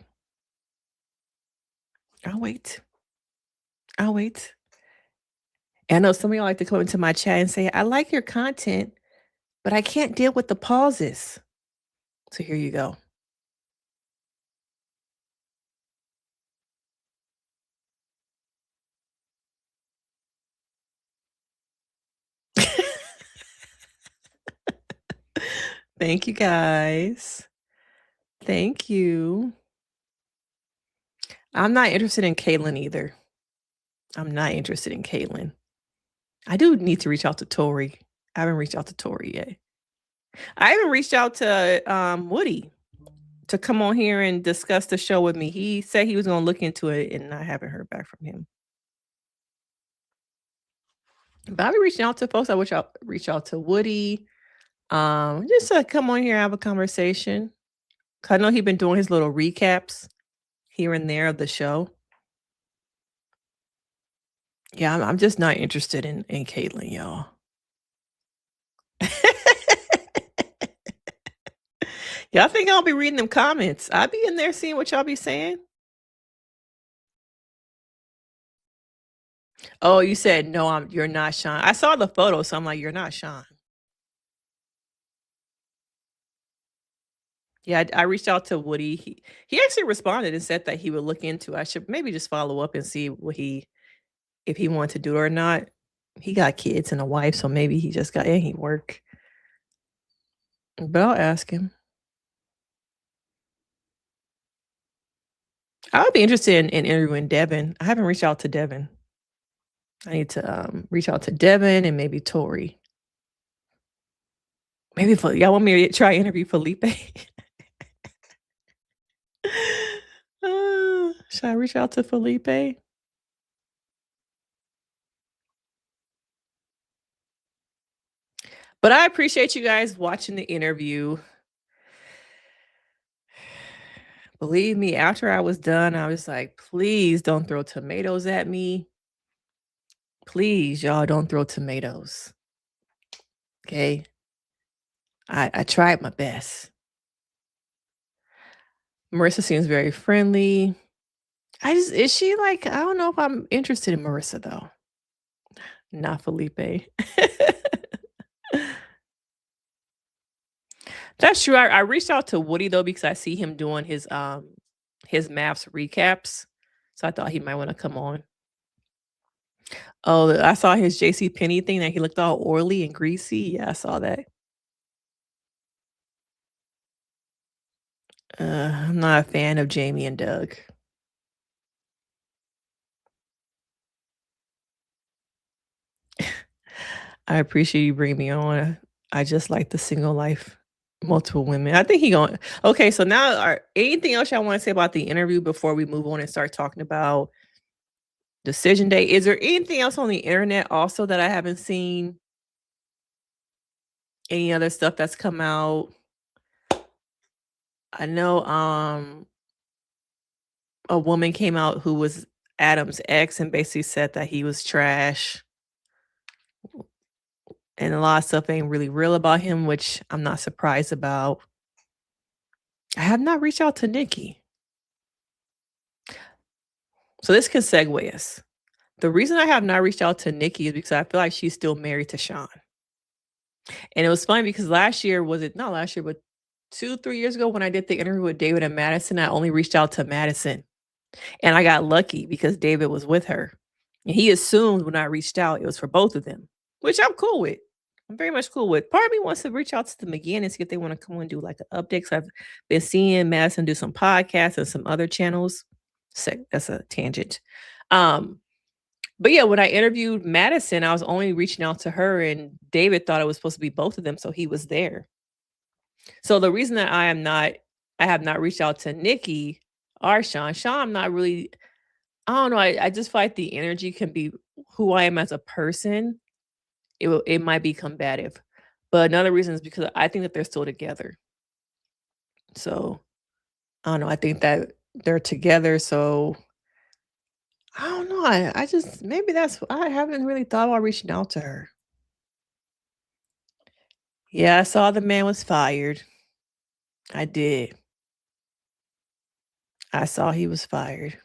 I'll wait. I'll wait. And I know some of y'all like to come into my chat and say, I like your content, but I can't deal with the pauses. So here you go. Thank you guys. Thank you. I'm not interested in Caitlin either. I'm not interested in Caitlin. I do need to reach out to Tori. I haven't reached out to Tori yet. I haven't reached out to Woody to come on here and discuss the show with me. He said he was going to look into it, and I haven't heard back from him. But I'll be reaching out to folks. I wish I'll reach out to Woody. Just to come on here and have a conversation. 'Cause I know he's been doing his little recaps here and there of the show. Yeah, I'm just not interested in Caitlyn, y'all. Y'all think I'll be reading them comments? I'll be in there seeing what y'all be saying. Oh, you said, "No, you're not Sean." I saw the photo, so I'm like, "You're not Sean." Yeah, I reached out to Woody. He actually responded and said that he would look into. I should maybe just follow up and see what he if he wanted to do it or not. He got kids and a wife, so maybe he just got and he work. But I'll ask him. I would be interested in interviewing Devin. I haven't reached out to Devin. I need to reach out to Devin and maybe Tori. Maybe y'all want me to try interview Felipe? Should I reach out to Felipe? But I appreciate you guys watching the interview. Believe me, after I was done, I was like, please don't throw tomatoes at me. Please, y'all don't throw tomatoes. Okay. I tried my best. Marissa seems very friendly. Is she like, I don't know if I'm interested in Marissa though. Not Felipe. That's true. I reached out to Woody though because I see him doing his MAFS recaps. So I thought he might want to come on. Oh, I saw his JC Penney thing that he looked all oily and greasy. Yeah, I saw that. I'm not a fan of Jamie and Doug. I appreciate you bringing me on. I just like the single life, multiple women. I think he going. Okay, so now, anything else y'all want to say about the interview before we move on and start talking about decision day? Is there anything else on the internet also that I haven't seen? Any other stuff that's come out? I know a woman came out who was Adam's ex and basically said that he was trash. And a lot of stuff ain't really real about him, which I'm not surprised about. I have not reached out to Nikki. So this can segue us. The reason I have not reached out to Nikki is because I feel like she's still married to Sean. And it was funny because last year, was it not last year, but 2-3 years ago when I did the interview with David and Madison, I only reached out to Madison. And I got lucky because David was with her. And he assumed when I reached out, it was for both of them, which I'm cool with. I'm very much cool with. Part of me wants to reach out to them again and see if they want to come and do like an update. So I've been seeing Madison do some podcasts and some other channels. So that's a tangent. But yeah, when I interviewed Madison, I was only reaching out to her, and David thought it was supposed to be both of them, so he was there. So the reason that I have not reached out to Nikki or Sean. Sean, I'm not really. I don't know. I just feel like the energy can be who I am as a person. It might be combative, but another reason is because I think that they're still together. So I don't know. I think that they're together. So I don't know. I just maybe I haven't really thought about reaching out to her. Yeah, I saw the man was fired. I did. I saw he was fired.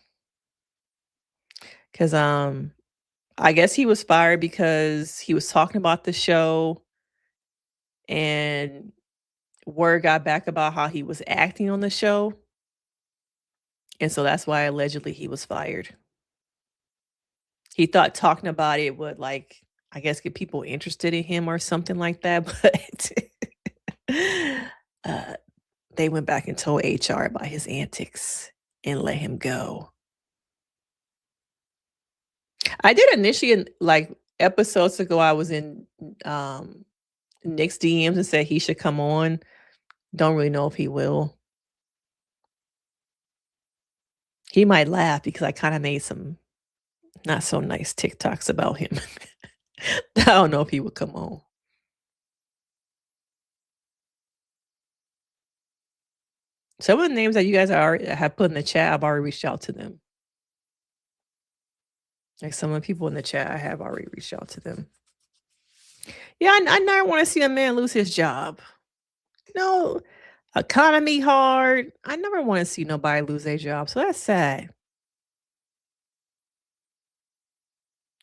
Cause I guess he was fired because he was talking about the show and word got back about how he was acting on the show. And so that's why allegedly he was fired. He thought talking about it would like, I guess, get people interested in him or something like that. But they went back and told HR about his antics and let him go. I did initially, like episodes ago, I was in Nick's DMs and said he should come on. Don't really know if he will. He might laugh because I kind of made some not so nice TikToks about him. I don't know if he would come on. Some of the names that you guys have put in the chat, I've already reached out to them. Like some of the people in the chat, I have already reached out to them. Yeah, I never want to see a man lose his job. No, economy hard. I never want to see nobody lose their job. So that's sad.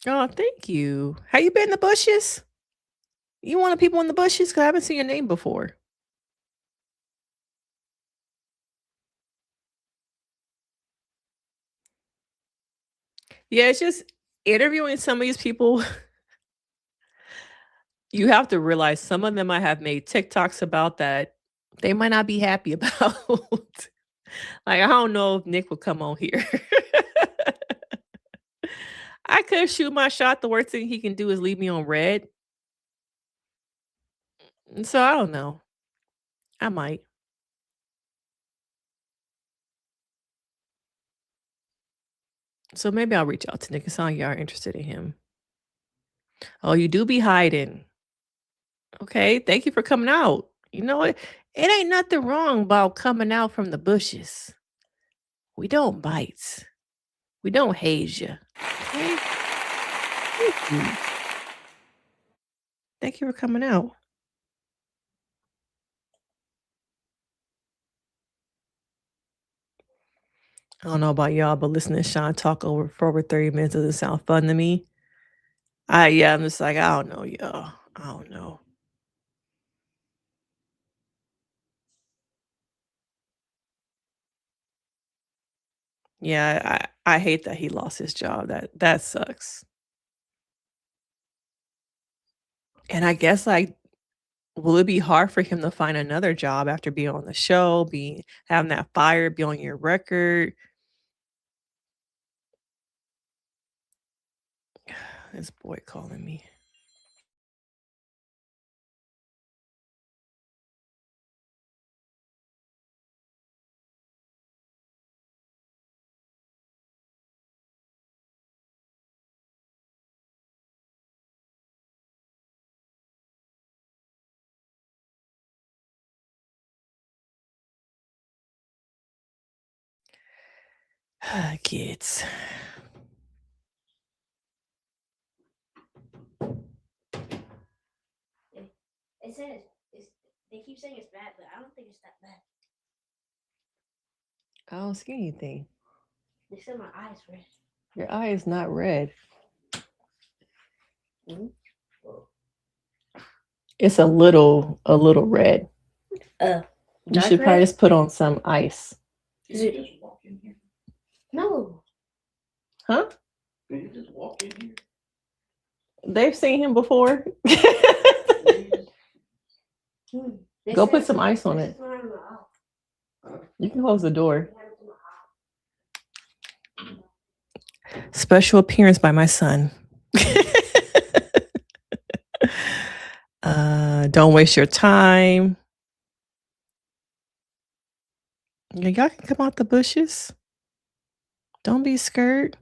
Oh, thank you. How you been in the bushes? You one of the people in the bushes? 'Cause I haven't seen your name before. Yeah, it's just interviewing some of these people, you have to realize some of them I have made TikToks about that they might not be happy about. Like, I don't know if Nick would come on here. I could shoot my shot. The worst thing he can do is leave me on red. So I don't know. I might. So maybe I'll reach out to Nick and sound like y'all are interested in him. Oh, you do be hiding. Okay, thank you for coming out. You know what? It ain't nothing wrong about coming out from the bushes. We don't bite. We don't haze you. Okay? Thank you. Thank you for coming out. I don't know about y'all, but listening to Sean talk for over 30 minutes doesn't sound fun to me. I'm just like, I don't know, y'all. I don't know. Yeah, I hate that he lost his job. That sucks. And I guess like, will it be hard for him to find another job after being on the show, being having that fire be on your record? This boy calling me. Kids. It says they keep saying it's bad, but I don't think it's that bad. I don't see anything. They said my eyes red. Your eye is not red. It's a little red. You should probably just put on some ice. Is it? No. Huh? Did you just walk in here? They've seen him before. Go put some ice on it. You can close the door. Special appearance by my son. Don't waste your time. Yeah, y'all can come out the bushes. Don't be scared.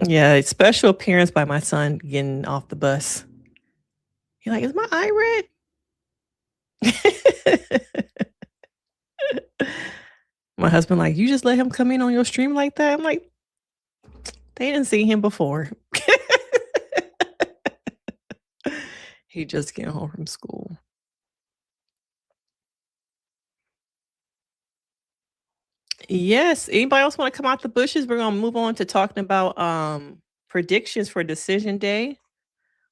Yeah, it's special appearance by my son getting off the bus. You're like, is my eye red? My husband, like, you just let him come in on your stream like that? I'm like, they didn't see him before. He just came home from school. Yes. Anybody else want to come out the bushes? We're gonna move on to talking about predictions for decision day.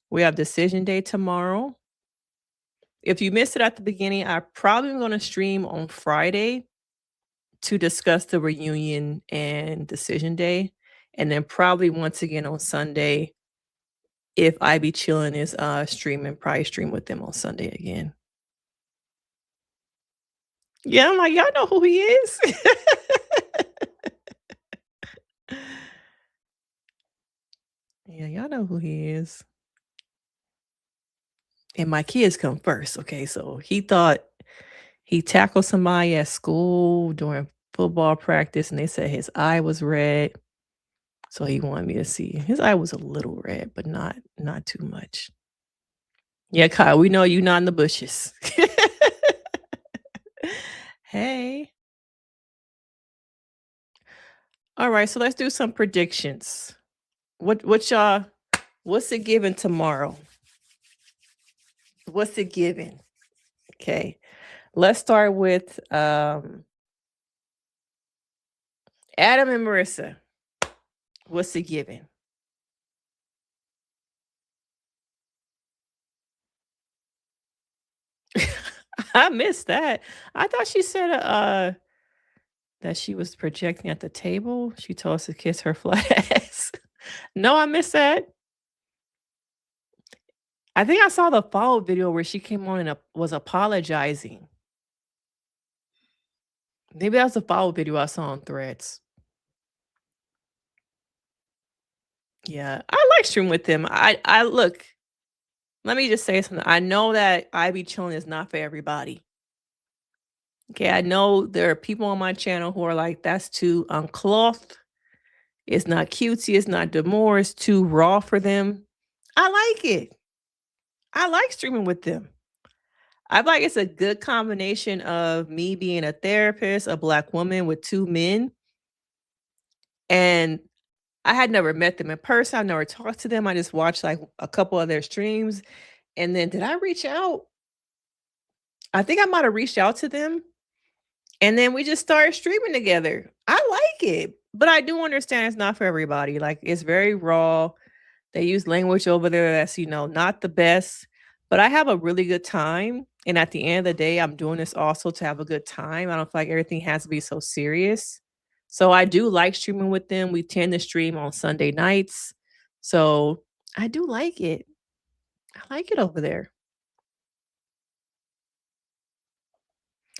We have decision day tomorrow. If you missed it at the beginning, I probably am gonna stream on Friday to discuss the reunion and decision day. And then probably once again on Sunday, if I be chilling is streaming, probably stream with them on Sunday again. Yeah, I'm like, y'all know who he is. Yeah, y'all know who he is. And my kids come first. Okay, so he thought he tackled somebody at school during football practice, and they said his eye was red. So he wanted me to see. His eye was a little red, but not too much. Yeah, Kyle, we know you not in the bushes. Hey. All right, so let's do some predictions. What y'all what's it giving tomorrow? What's it giving? Okay. Let's start with Adam and Marissa, what's it giving? I missed that. I thought she said that she was projecting at the table. She told us to kiss her flat ass. No, I missed that. I think I saw the follow video where she came on and was apologizing. Maybe that was the follow video I saw on Threads. Yeah, I like stream with them. I look. Let me just say something. I know that I be chilling is not for everybody. Okay, I know there are people on my channel who are like, that's too unclothed. It's not cutesy. It's not demure. It's too raw for them. I like it. I like streaming with them. I feel like it's a good combination of me being a therapist, a Black woman with 2 men. And I had never met them in person. I never talked to them. I just watched like a couple of their streams. And then did I reach out? I think I might have reached out to them. And then we just started streaming together. I like it. But I do understand it's not for everybody. Like, it's very raw. They use language over there that's, not the best. But I have a really good time. And at the end of the day, I'm doing this also to have a good time. I don't feel like everything has to be so serious. So I do like streaming with them. We tend to stream on Sunday nights. So I do like it. I like it over there.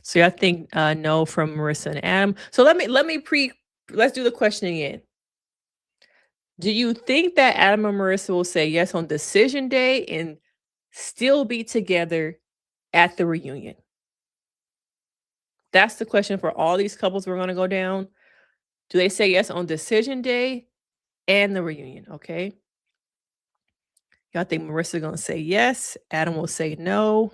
So I think no from Marissa and Adam. So let's do the question again. Do you think that Adam and Marissa will say yes on decision day and still be together at the reunion? That's the question for all these couples we're going to go down. Do they say yes on decision day and the reunion? Okay. Y'all think Marissa's going to say yes? Adam will say no.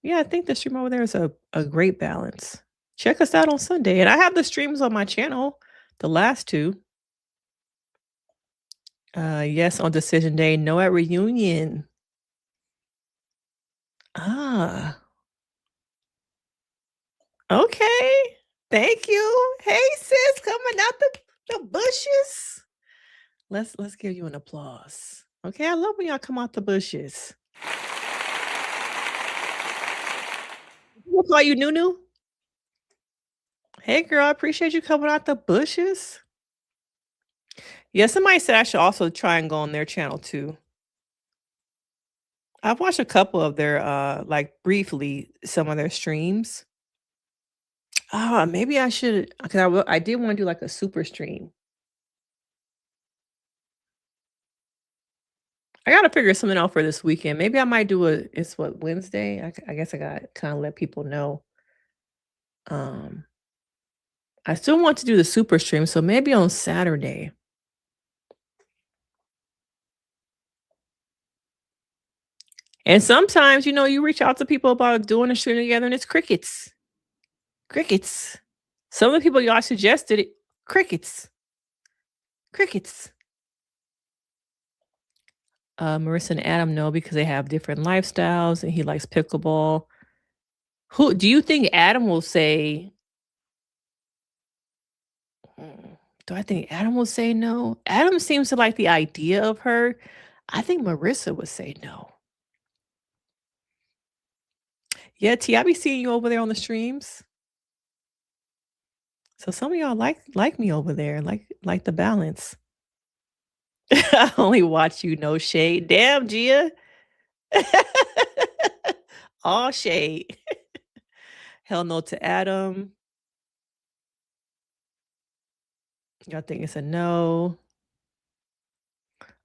Yeah, I think the stream over there is a great balance. Check us out on Sunday. And I have the streams on my channel, the last 2. Yes on decision day, no at reunion. Ah. Okay. Thank you. Hey sis, coming out the bushes. Let's give you an applause. Okay, I love when y'all come out the bushes. We'll call you Nunu. Hey girl, I appreciate you coming out the bushes. Yeah, somebody said I should also try and go on their channel too. I've watched a couple of their like briefly some of their streams. Maybe I should, because I did want to do like a super stream. I gotta figure something out for this weekend. Maybe I might do it's what, Wednesday? I guess I gotta kind of let people know. I still want to do the super stream, so maybe on Saturday. And sometimes, you reach out to people about doing a stream together and it's crickets. Crickets. Some of the people y'all suggested it, crickets. Crickets. Marissa and Adam know because they have different lifestyles and he likes pickleball. Who do you think Adam will say? Do I think Adam will say no? Adam seems to like the idea of her. I think Marissa would say no. Yeah, T, I be seeing you over there on the streams. So some of y'all like me over there, like the balance. I only watch you, no shade. Damn, Gia. All shade. Hell no to Adam. Y'all think it's a no.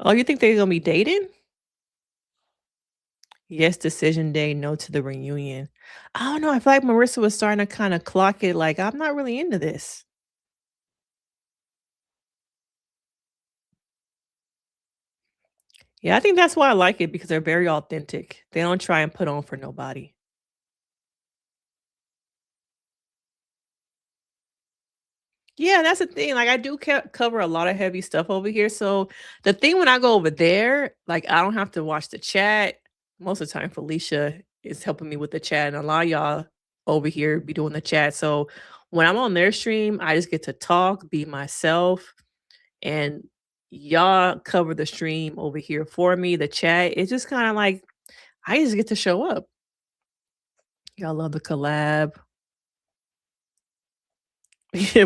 Oh, you think they're gonna be dating? Yes, decision day, no to the reunion. I don't know. I feel like Marissa was starting to kind of clock it like, I'm not really into this. Yeah, I think that's why I like it because they're very authentic. They don't try and put on for nobody. Yeah, that's the thing. Like, I do cover a lot of heavy stuff over here. So the thing when I go over there, like, I don't have to watch the chat. Most of the time, Felicia is helping me with the chat, and a lot of y'all over here be doing the chat. So When I'm on their stream, I just get to talk, be myself, and y'all cover the stream over here for me. The chat, it's just kind of like I just get to show up. Y'all love the collab.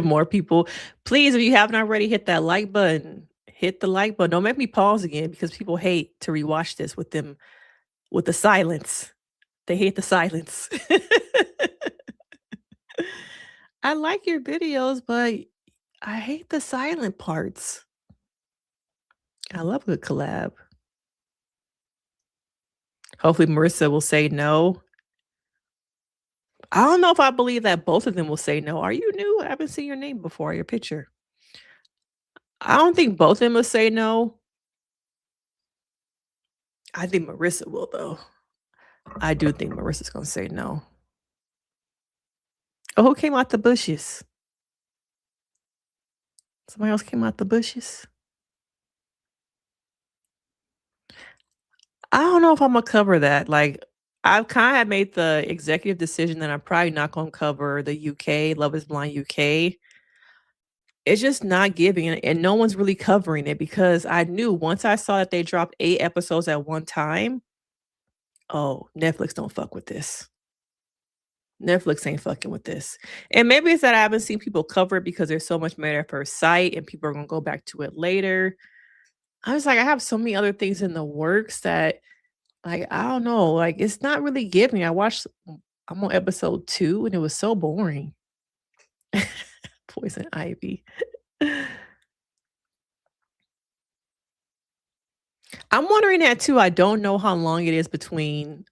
More people. Please, if you haven't already, hit that like button. Hit the like button. Don't make me pause again because people hate to rewatch this with them with the silence. They hate the silence. I like your videos, but I hate the silent parts. I love a good collab. Hopefully Marissa will say no. I don't know if I believe that both of them will say no. Are you new? I haven't seen your name before, your picture. I don't think both of them will say no. I think Marissa will, though. I do think Marissa's gonna say no. Oh, who came out the bushes? Somebody else came out the bushes? I don't know if I'm gonna cover that. Like, I've kind of made the executive decision that I'm probably not gonna cover the UK, Love is Blind UK. It's just not giving, and no one's really covering it because I knew once I saw that they dropped 8 episodes at one time, oh, Netflix don't fuck with this. Netflix ain't fucking with this. And maybe it's that I haven't seen people cover it because there's so much Married at First Sight and people are gonna go back to it later. I was like, I have so many other things in the works that, like, I don't know, like, it's not really giving. I'm on episode 2 and it was so boring. Poison Ivy. I'm wondering that too. I don't know how long it is between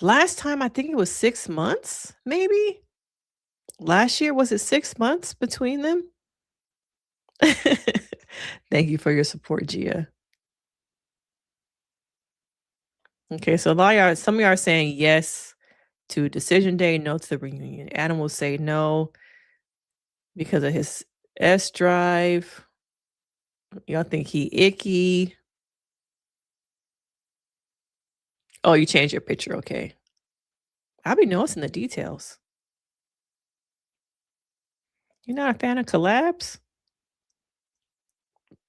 last time I think it was 6 months, maybe? Last year was it 6 months between them? Thank you for your support, Gia. Okay, so some of y'all are saying yes to decision day, no to the reunion. Adam will say no because of his S drive. Y'all think he icky. Oh, you changed your picture. Okay. I'll be noticing the details. You're not a fan of collabs?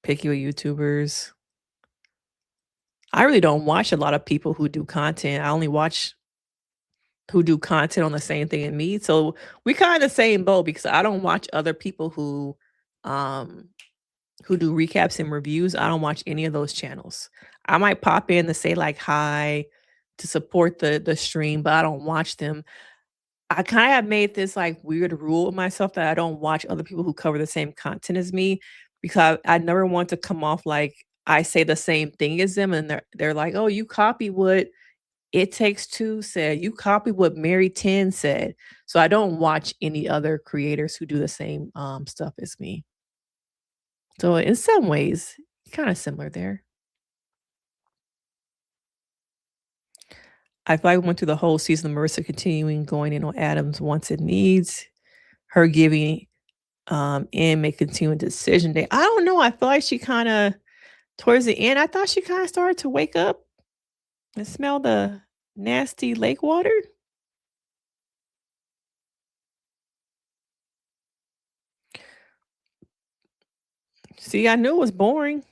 Picky with YouTubers. I really don't watch a lot of people who do content. I only watch who do content on the same thing as me. So we kind of the same boat because I don't watch other people who do recaps and reviews. I don't watch any of those channels. I might pop in to say like hi to support the stream, but I don't watch them. I kind of have made this like weird rule of myself that I don't watch other people who cover the same content as me because I never want to come off like I say the same thing as them and they're like, "Oh, you copy what It Takes Two said. You copy what Mary 10 said." So I don't watch any other creators who do the same stuff as me. So in some ways, kind of similar there. I feel like we went through the whole season of Marissa continuing going in on Adam's wants and needs, her giving and make continuing decision day. I don't know. I feel like she kind of towards the end, I thought she kind of started to wake up and smell the nasty lake water. See, I knew it was boring.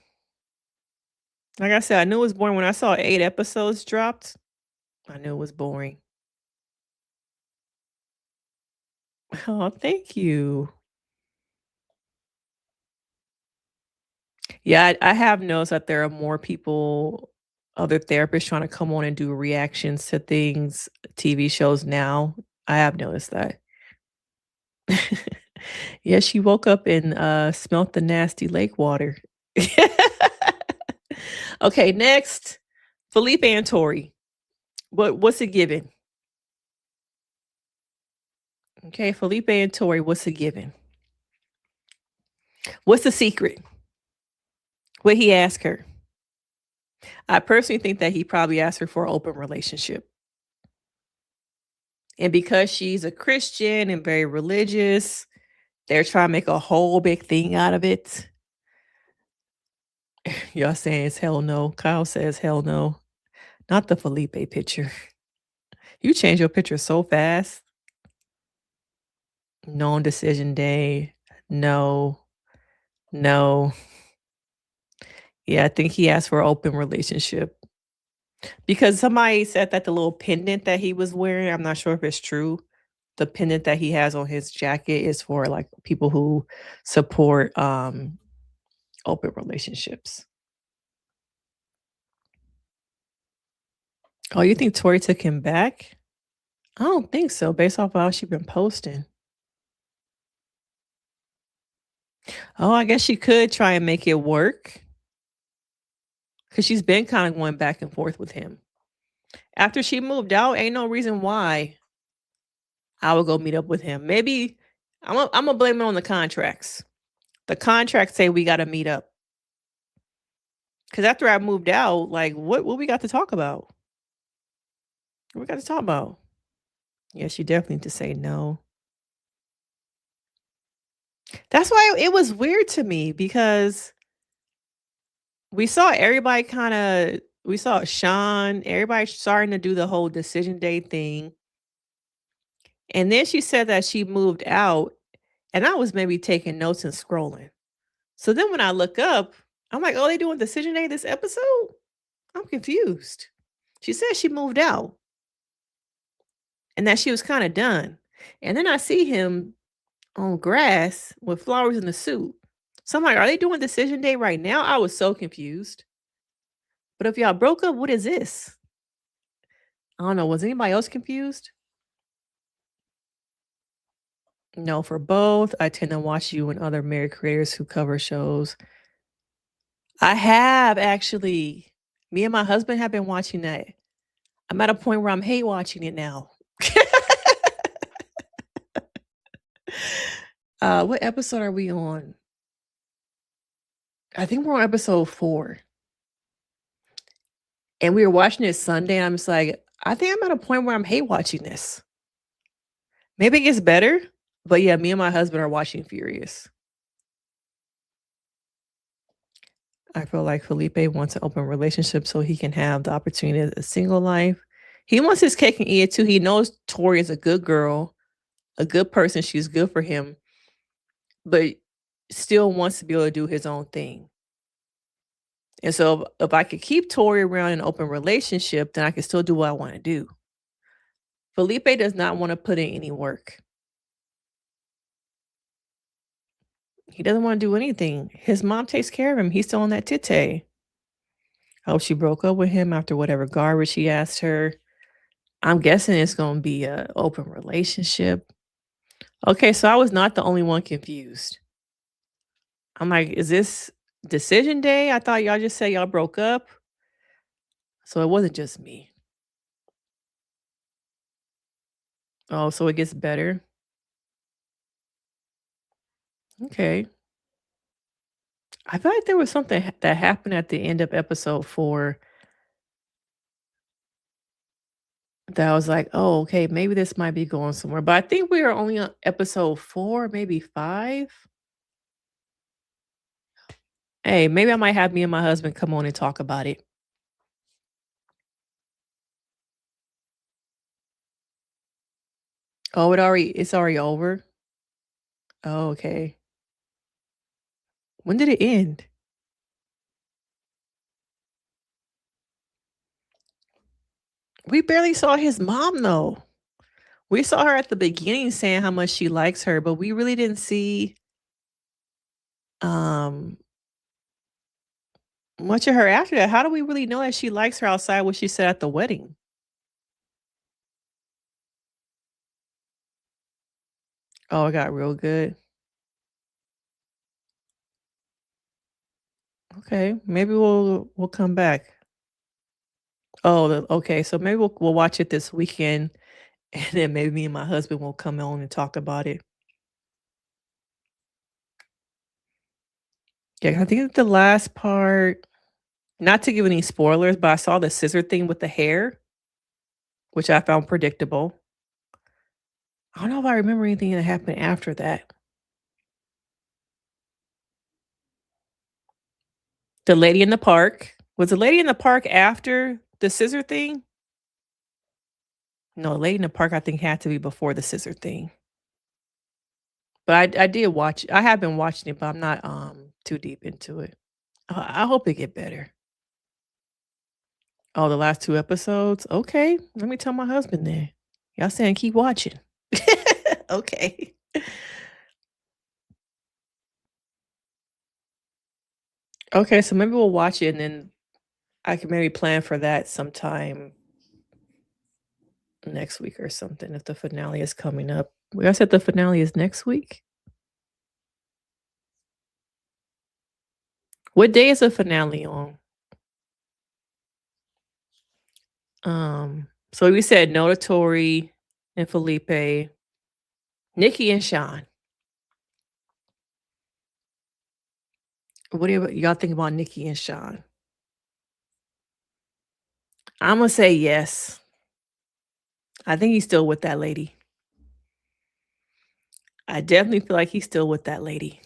Like I said, I knew it was boring when I saw 8 episodes dropped. I knew it was boring. Oh, thank you. Yeah, I have noticed that there are more people, other therapists trying to come on and do reactions to things, TV shows now. I have noticed that. Yeah, she woke up and smelt the nasty lake water. Okay, next, Felipe and Tori. What's it given? Okay, Felipe and Tori, what's it given? What's the secret? What he asked her? I personally think that he probably asked her for an open relationship. And because she's a Christian and very religious, they're trying to make a whole big thing out of it. Y'all saying it's hell no. Kyle says hell no. Not the Felipe picture. You change your picture so fast. No on decision day. No. No. Yeah, I think he asked for an open relationship. Because somebody said that the little pendant that he was wearing, I'm not sure if it's true. The pendant that he has on his jacket is for like people who support open relationships. Oh, you think Tori took him back? I don't think so, based off of how she been posting. Oh, I guess she could try and make it work. Cause she's been kind of going back and forth with him. After she moved out, ain't no reason why I would go meet up with him. Maybe I'm gonna blame it on the contracts. The contracts say we gotta meet up. Cause after I moved out, like what we got to talk about? What we got to talk about? Yeah, she definitely need to say no. That's why it was weird to me because we saw everybody we saw Sean, everybody starting to do the whole decision day thing. And then she said that she moved out, and I was maybe taking notes and scrolling. So then when I look up, I'm like, oh, they doing decision day this episode? I'm confused. She said she moved out and that she was kind of done. And then I see him on grass with flowers in the suit. So I'm like, are they doing decision day right now? I was so confused. But if y'all broke up, what is this? I don't know. Was anybody else confused? No, for both. I tend to watch you and other married creators who cover shows. I have actually. Me and my husband have been watching that. I'm at a point where I'm hate watching it now. What episode are we on? I think we're on episode 4. And we were watching it Sunday, and I'm just like, I think I'm at a point where I'm hate watching this. Maybe it gets better, but yeah, me and my husband are watching Furious. I feel like Felipe wants an open relationship so he can have the opportunity of a single life. He wants his cake and eat it too. He knows Tori is a good girl, a good person. She's good for him, but still wants to be able to do his own thing. And so if I could keep Tori around an open relationship, then I can still do what I want to do. Felipe does not want to put in any work. He doesn't want to do anything. His mom takes care of him. He's still on that tite. I hope she broke up with him after whatever garbage he asked her. I'm guessing it's going to be an open relationship. Okay, so I was not the only one confused. I'm like, is this decision day? I thought y'all just said y'all broke up. So it wasn't just me. Oh, so it gets better. Okay. I feel like there was something that happened at the end of episode 4 that I was like, oh, okay, maybe this might be going somewhere. But I think we are only on episode 4, maybe 5. Hey, maybe I might have me and my husband come on and talk about it. Oh, it's already over? Oh, okay. When did it end? We barely saw his mom though. We saw her at the beginning saying how much she likes her, but we really didn't see um much of her after that. How do we really know that she likes her outside what she said at the wedding? Oh, it got real good. Okay, maybe we'll come back. Oh, okay. So maybe we'll watch it this weekend, and then maybe me and my husband will come on and talk about it. Yeah, I think the last part, not to give any spoilers, but I saw the scissor thing with the hair, which I found predictable. I don't know if I remember anything that happened after that. The lady in the park. Was the lady in the park after the scissor thing? No, lady in the park, I think, had to be before the scissor thing. But I did watch I have been watching it, but I'm not too deep into it. I hope it get better. Oh, the last 2 episodes? Okay, let me tell my husband then. Y'all saying keep watching. Okay. Okay, so maybe we'll watch it and then I can maybe plan for that sometime next week or something if the finale is coming up. We I said the finale is next week? What day is the finale on? So we said no to Tori and Felipe, Nikki and Sean. What do y'all think about Nikki and Sean? I'm gonna say yes. I think he's still with that lady. I definitely feel like he's still with that lady.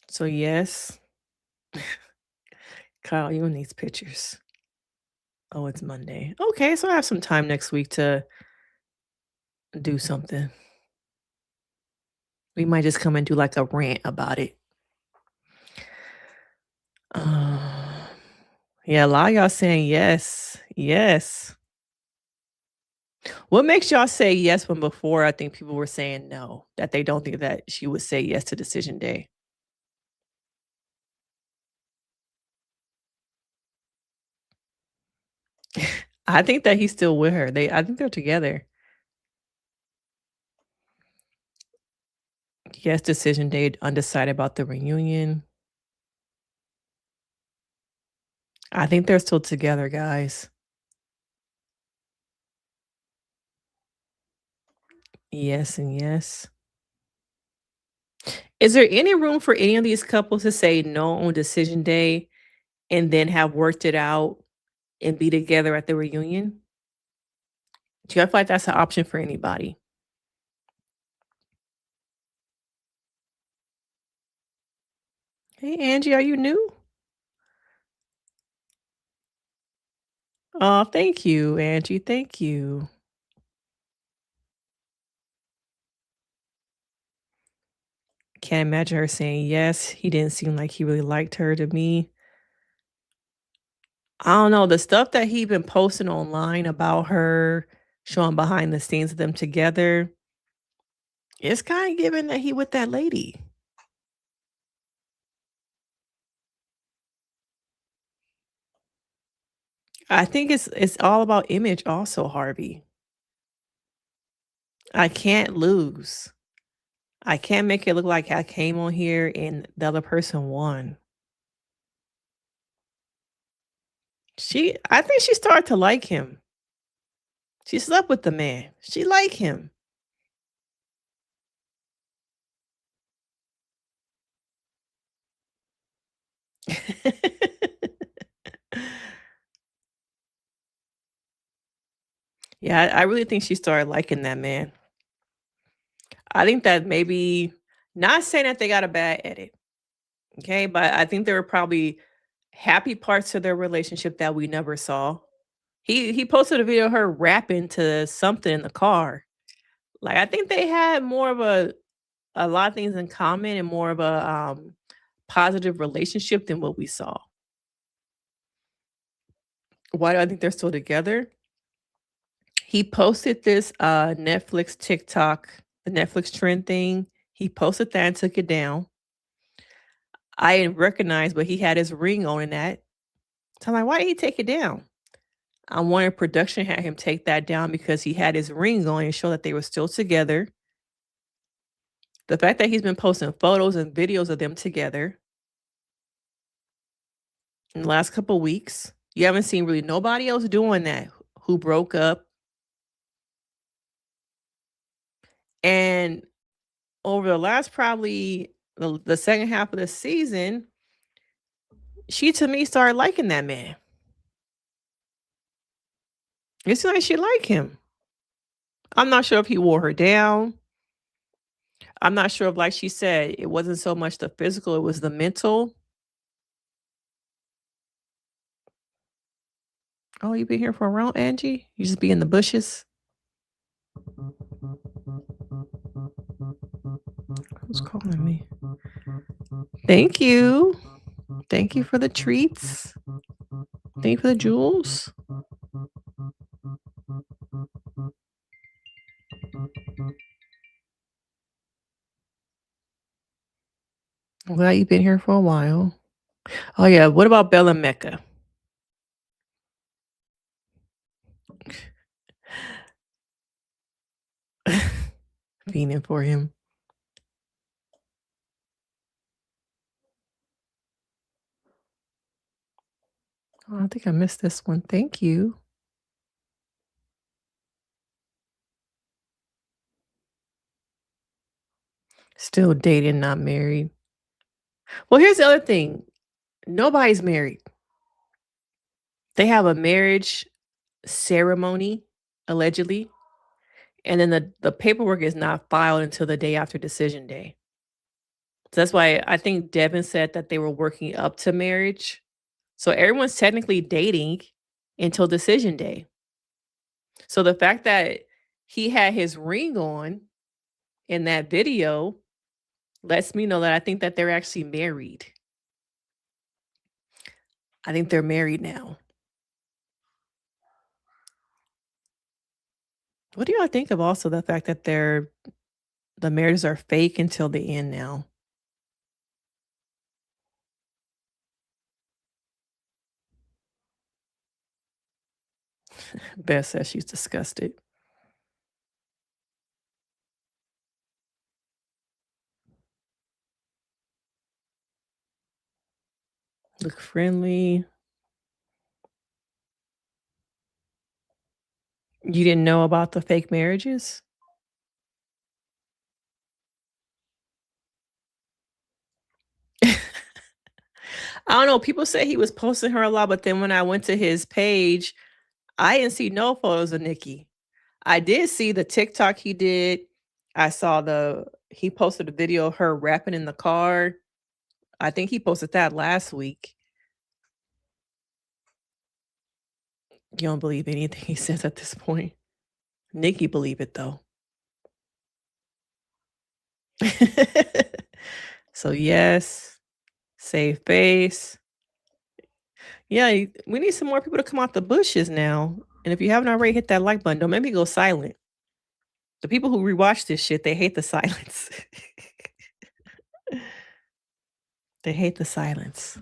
So yes. Kyle, you in these pictures. Oh, it's Monday. Okay, so I have some time next week to do something. We might just come and do like a rant about it. Yeah, a lot of y'all saying yes. Yes. What makes y'all say yes when before I think people were saying no, that they don't think that she would say yes to decision day? I think that he's still with her. I think they're together. Yes, decision day, undecided about the reunion. I think they're still together, guys. Yes and yes. Is there any room for any of these couples to say no on decision day and then have worked it out and be together at the reunion? Do you feel like that's an option for anybody? Hey, Angie, are you new? Oh, thank you, Angie. Thank you. Can't imagine her saying yes. He didn't seem like he really liked her to me. I don't know. The stuff that he been posting online about her, showing behind the scenes of them together, it's kind of giving that he with that lady. I think it's all about image also, Harvey. I can't lose. I can't make it look like I came on here and the other person won. I think she started to like him. She slept with the man. She like him. Yeah, I really think she started liking that man. I think that maybe not saying that they got a bad edit, okay, but I think there were probably happy parts to their relationship that we never saw. He posted a video of her rapping to something in the car. Like I think they had more of a lot of things in common and more of a positive relationship than what we saw. Why do I think they're still together? He posted this Netflix TikTok, the Netflix trend thing. He posted that and took it down. I didn't recognize, but he had his ring on in that. So I'm like, why did he take it down? I wanted production had him take that down because he had his ring on and show that they were still together. The fact that he's been posting photos and videos of them together in the last couple of weeks, you haven't seen really nobody else doing that who broke up. And over the last probably the second half of the season, she to me started liking that man. It seemed like she liked him. I'm not sure if he wore her down. I'm not sure if, like she said, it wasn't so much the physical, it was the mental. Oh, you been here for a while, Angie? You just be in the bushes? Who's calling me? Thank you. Thank you for the treats. Thank you for the jewels. Well, you've been here for a while. Oh, yeah. What about Bella Mecca? Fiending for him. Oh, I think I missed this one. Thank you. Still dating, not married. Well, here's the other thing. Nobody's married. They have a marriage ceremony, allegedly, and then the paperwork is not filed until the day after decision day. So that's why I think Devin said that they were working up to marriage. So everyone's technically dating until decision day. So the fact that he had his ring on in that video lets me know that I think that they're actually married. I think they're married now. What do y'all think of also the fact that the marriages are fake until the end now? Beth says she's disgusted. Look friendly. You didn't know about the fake marriages? I don't know. People say he was posting her a lot, but then when I went to his page, I didn't see no photos of Nikki. I did see the TikTok he did. I saw he posted a video of her rapping in the car. I think he posted that last week. You don't believe anything he says at this point. Nikki believe it though. So yes, save face. Yeah, we need some more people to come out the bushes now. And if you haven't already hit that like button, don't maybe go silent. The people who rewatch this shit, they hate the silence. They hate the silence.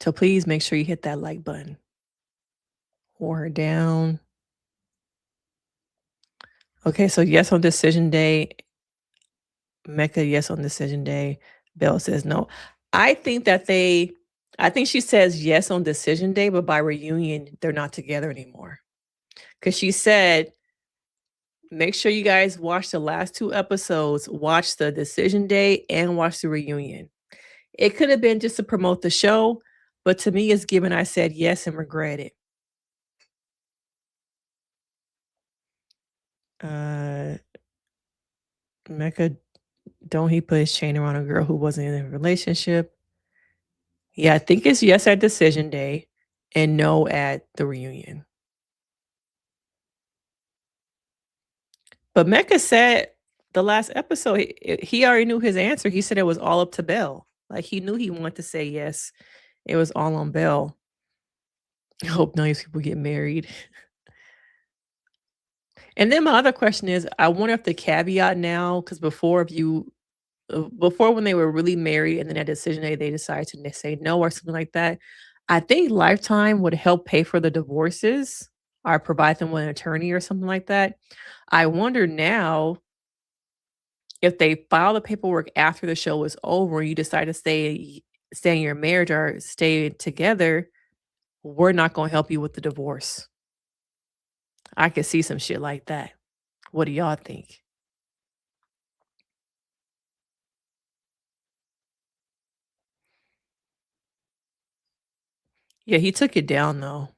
So please make sure you hit that like button. Wore her down. Okay, so yes on decision day. Mecca, yes on decision day. Belle says no. I think she says yes on decision day, but by reunion, they're not together anymore. Because she said, make sure you guys watch the last 2 episodes, watch the decision day and watch the reunion. It could have been just to promote the show, but to me, it's given I said yes and regret it. Mecca, don't he put his chain around a girl who wasn't in a relationship? Yeah, I think it's yes at decision day and no at the reunion. But Mecca said the last episode, he already knew his answer. He said it was all up to Belle. Like he knew he wanted to say yes. It was all on Belle. I hope none of these people get married. And then my other question is, I wonder if the caveat now, because before when they were really married and then at decision day they decided to say no or something like that, I think Lifetime would help pay for the divorces or provide them with an attorney or something like that. I wonder now if they file the paperwork after the show is over and you decide to stay in your marriage or stay together, we're not going to help you with the divorce. I could see some shit like that. What do y'all think? Yeah, he took it down though.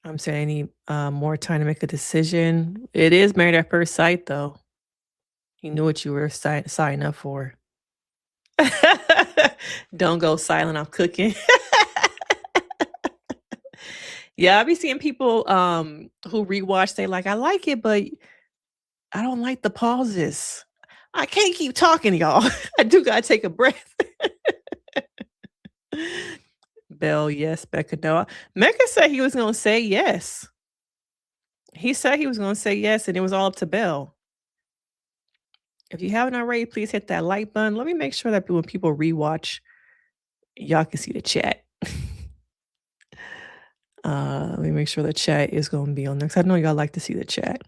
I'm saying I need more time to make a decision. It is Married at First Sight, though. You knew what you were signing up for. Don't go silent. I'm cooking. Yeah, I be seeing people who rewatch. They like, I like it, but I don't like the pauses. I can't keep talking, y'all. I do gotta take a breath. Bell, yes. Becca, no. Mecca said he was gonna say yes. He said he was gonna say yes, and it was all up to Bell. If you haven't already, please hit that like button. Let me make sure that when people rewatch, y'all can see the chat. Let me make sure the chat is gonna be on there, 'cause I know y'all like to see the chat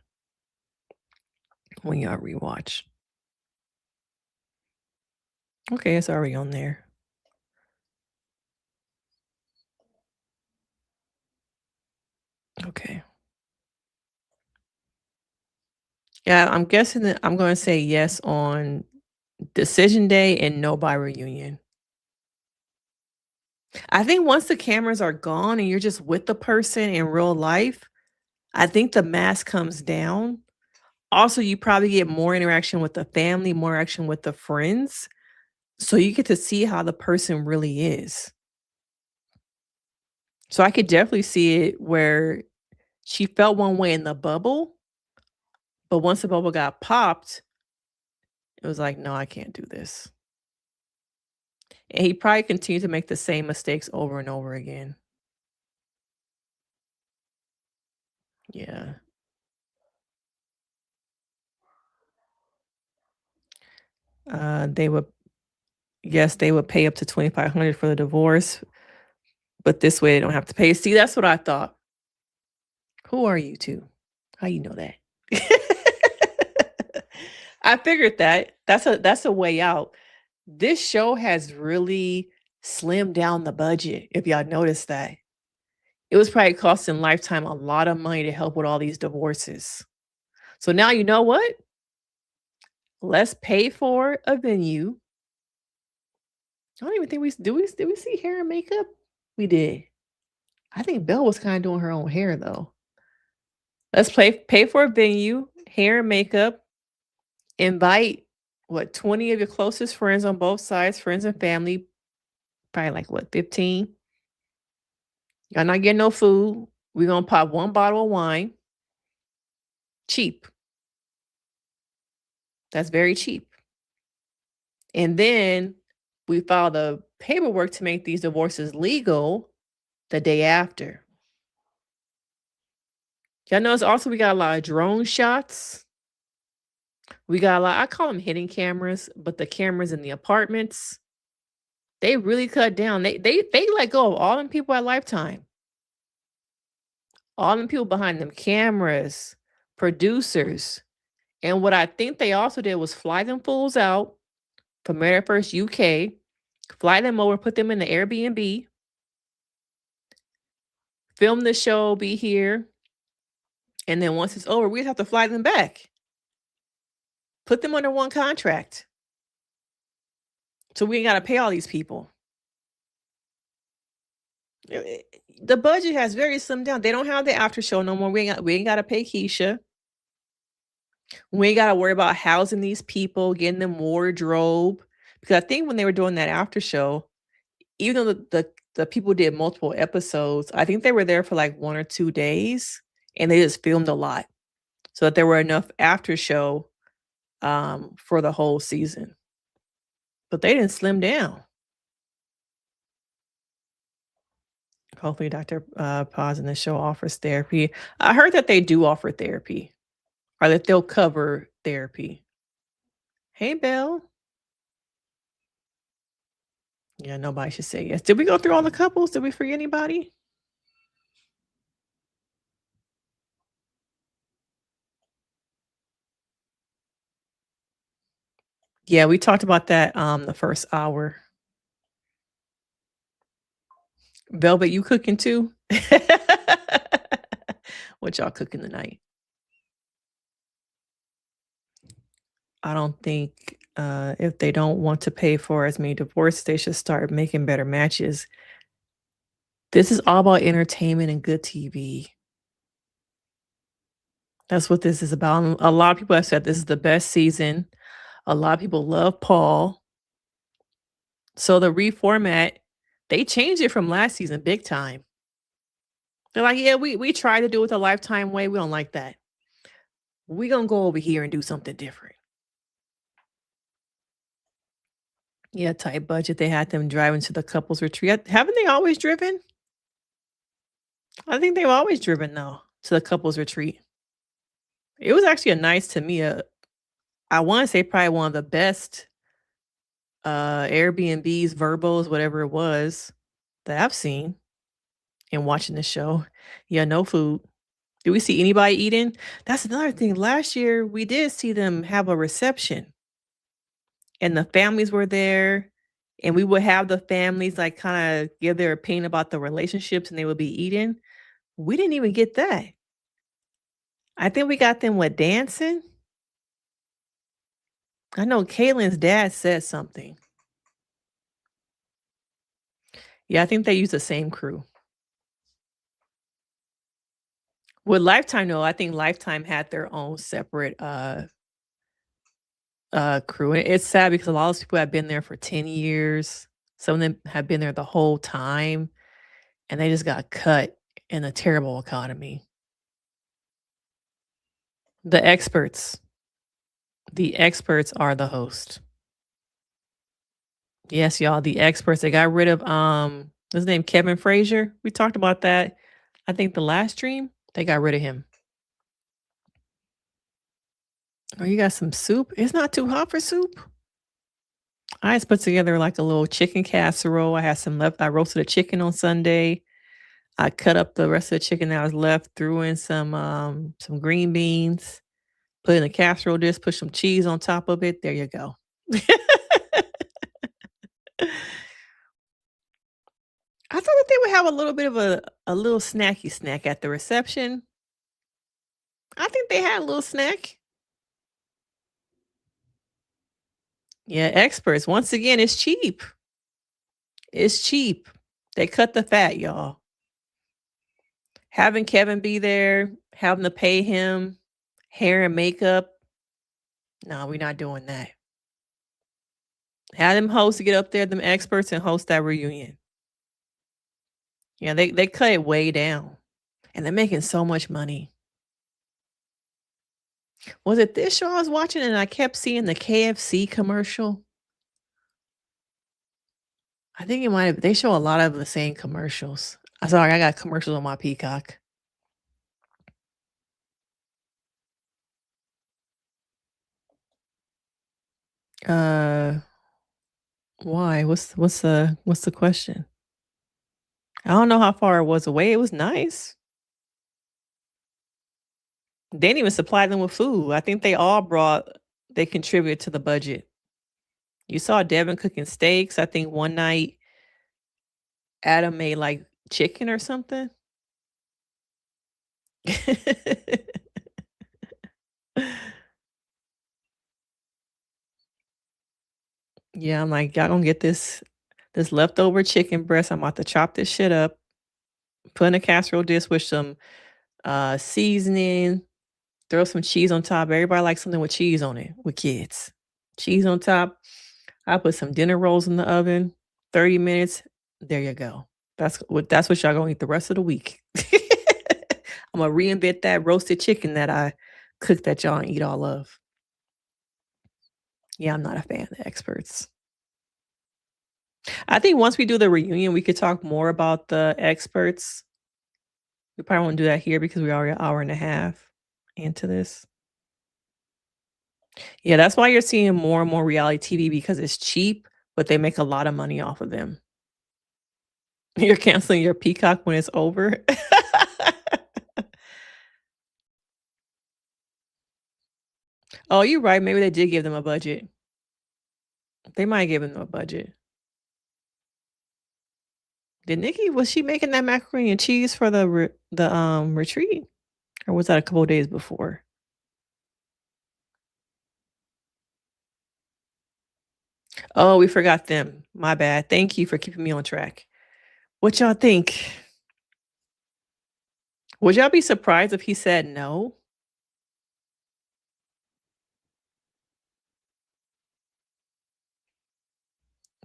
when y'all rewatch. Okay, it's already on there. Okay. Yeah, I'm guessing that I'm gonna say yes on decision day and no by reunion. I think once the cameras are gone and you're just with the person in real life, I think the mask comes down. Also, you probably get more interaction with the family, more interaction with the friends. So you get to see how the person really is. So I could definitely see it where she felt one way in the bubble, but once the bubble got popped, it was like, no, I can't do this. And he probably continued to make the same mistakes over and over again. Yeah. They would, yes, they would pay up to 2,500 for the divorce, but this way they don't have to pay. See, that's what I thought. Who are you two? How you know that? I figured that. That's a way out. This show has really slimmed down the budget, if y'all noticed that. It was probably costing Lifetime a lot of money to help with all these divorces. So now you know what? Let's pay for a venue. I don't even think did we see hair and makeup? We did. I think Belle was kind of doing her own hair though. Let's pay for a venue, hair and makeup, invite 20 of your closest friends on both sides, friends and family, probably like 15. Y'all not getting no food. We're gonna pop one bottle of wine. Cheap. That's very cheap. And then we file the paperwork to make these divorces legal the day after. Y'all notice also we got a lot of drone shots. We got a lot, I call them hidden cameras, but the cameras in the apartments, they really cut down. They let go of all them people at Lifetime. All them people behind them cameras, producers. And what I think they also did was fly them fools out from Married at First UK, fly them over, put them in the Airbnb, film the show, be here. And then once it's over, we just have to fly them back. Put them under one contract. So we ain't got to pay all these people. The budget has very slimmed down. They don't have the after show no more. We ain't got to pay Keisha. We ain't got to worry about housing these people, getting them wardrobe. Because I think when they were doing that after show, even though the people did multiple episodes, I think they were there for like 1 or 2 days and they just filmed a lot so that there were enough after show for the whole season. But they didn't slim down. Hopefully Dr. Paz in the show offers therapy. I heard that they do offer therapy or that they'll cover therapy. Hey, Belle. Yeah, nobody should say yes. Did we go through all the couples? Did we forget anybody? Yeah, we talked about that the first hour. Velvet, you cooking too? What y'all cooking tonight? I don't think if they don't want to pay for as many divorces, they should start making better matches. This is all about entertainment and good TV. That's what this is about. A lot of people have said this is the best season. A lot of people love Paul. So the reformat, they changed it from last season big time. They're like, yeah, we tried to do it the Lifetime way. We don't like that. We're gonna go over here and do something different. Yeah, tight budget. They had them driving to the couples retreat. Haven't they always driven? I think they've always driven though to the couples retreat. It was actually a nice to me. I want to say probably one of the best Airbnbs, Verbos, whatever it was that I've seen in watching the show. Yeah, no food. Do we see anybody eating? That's another thing. Last year we did see them have a reception and the families were there and we would have the families like kind of give their opinion about the relationships and they would be eating. We didn't even get that. I think we got them with dancing. I know Caitlin's dad said something. Yeah, I think they use the same crew. With Lifetime, though, I think Lifetime had their own separate crew. And it's sad because a lot of those people have been there for 10 years. Some of them have been there the whole time, and they just got cut in a terrible economy. The experts. The experts are the host. Yes, y'all, the experts. They got rid of his name Kevin Frazier. We talked about that. I think the last stream, they got rid of him. Oh, you got some soup? It's not too hot for soup. I just put together like a little chicken casserole. I had some left. I roasted a chicken on Sunday. I cut up the rest of the chicken that was left, threw in some green beans, put in a casserole dish, put some cheese on top of it. There you go. I thought that they would have a little bit of a little snacky snack at the reception. I think they had a little snack. Yeah, experts. Once again, it's cheap. It's cheap. They cut the fat, y'all. Having Kevin be there, having to pay him hair and makeup. No, we're not doing that. Have them hosts to get up there, them experts, and host that reunion. Yeah, they cut it way down. And they're making so much money. Was it this show I was watching and I kept seeing the KFC commercial? I think it might have. They show a lot of the same commercials. I'm sorry, I got commercials on my Peacock. Why? What's the question? I don't know how far it was away. It was nice. They didn't even supply them with food. I think they contributed to the budget. You saw Devin cooking steaks. I think one night Adam made like chicken or something. Yeah, I'm like, y'all gonna get this leftover chicken breast. I'm about to chop this shit up, put in a casserole dish with some seasoning, throw some cheese on top. Everybody likes something with cheese on it with kids. Cheese on top. I put some dinner rolls in the oven, 30 minutes. There you go. That's what y'all gonna eat the rest of the week. I'm gonna reinvent that roasted chicken that I cooked that y'all eat all of. Yeah, I'm not a fan of the experts. I think once we do the reunion, we could talk more about the experts. We probably won't do that here because we're already an hour and a half into this. Yeah, that's why you're seeing more and more reality TV because it's cheap, but they make a lot of money off of them. You're canceling your Peacock when it's over. Oh, you're right. Maybe they did give them a budget. They might give them a budget. Did Nikki, was she making that macaroni and cheese for the retreat? Or was that a couple of days before? Oh, we forgot them. My bad. Thank you for keeping me on track. What y'all think? Would y'all be surprised if he said no?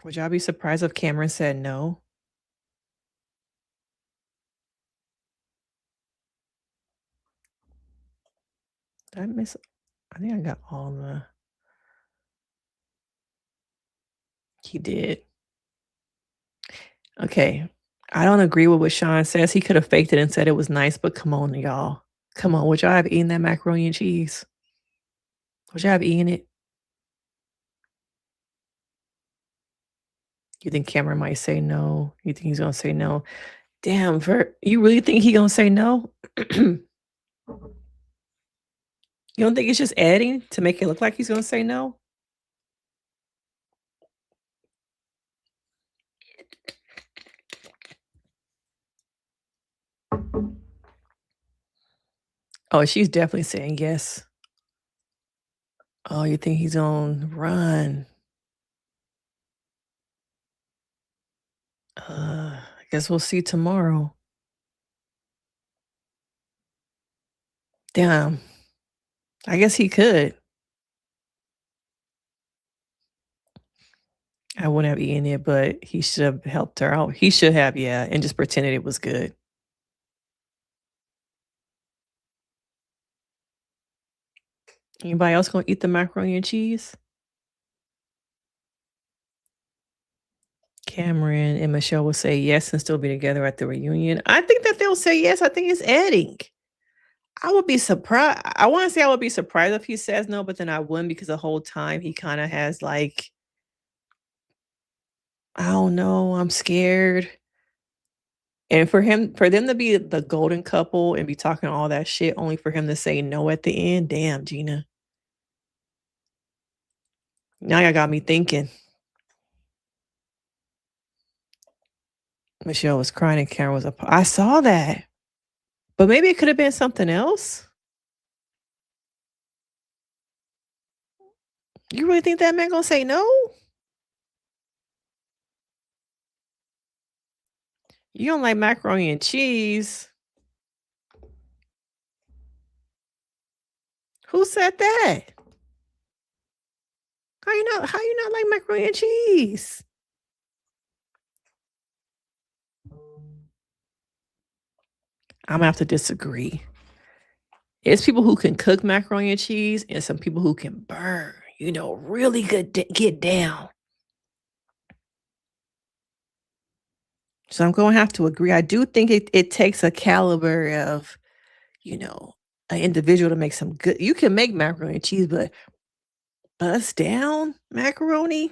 Would y'all be surprised if Cameron said no? Did I miss? I think I got all the. He did. Okay. I don't agree with what Sean says. He could have faked it and said it was nice, but come on, y'all. Come on. Would y'all have eaten that macaroni and cheese? Would y'all have eaten it? You think Cameron might say no? You think he's gonna say no? Damn, you really think he gonna say no? You don't think it's just adding to make it look like he's gonna say no? Oh, she's definitely saying yes. Oh, you think he's gonna run? I guess we'll see tomorrow. Damn. I guess he could. I wouldn't have eaten it, but he should have helped her out. He should have, yeah, and just pretended it was good. Anybody else gonna eat the macaroni and cheese? Cameron and Michelle will say yes and still be together at the reunion. I think that they'll say yes. I think it's adding. I would be surprised. I want to say I would be surprised if he says no, but then I wouldn't because the whole time he kind of has like, I don't know, I'm scared. And for them to be the golden couple and be talking all that shit, only for him to say no at the end. Damn, Gina. Now y'all got me thinking. Michelle was crying and Karen was I saw that. But maybe it could have been something else. You really think that man gonna say no? You don't like macaroni and cheese. Who said that? How you not like macaroni and cheese? I'm gonna have to disagree. It's people who can cook macaroni and cheese and some people who can burn, really good get down. So I'm gonna have to agree. I do think it takes a caliber of, an individual to make some good. You can make macaroni and cheese, but bust down macaroni?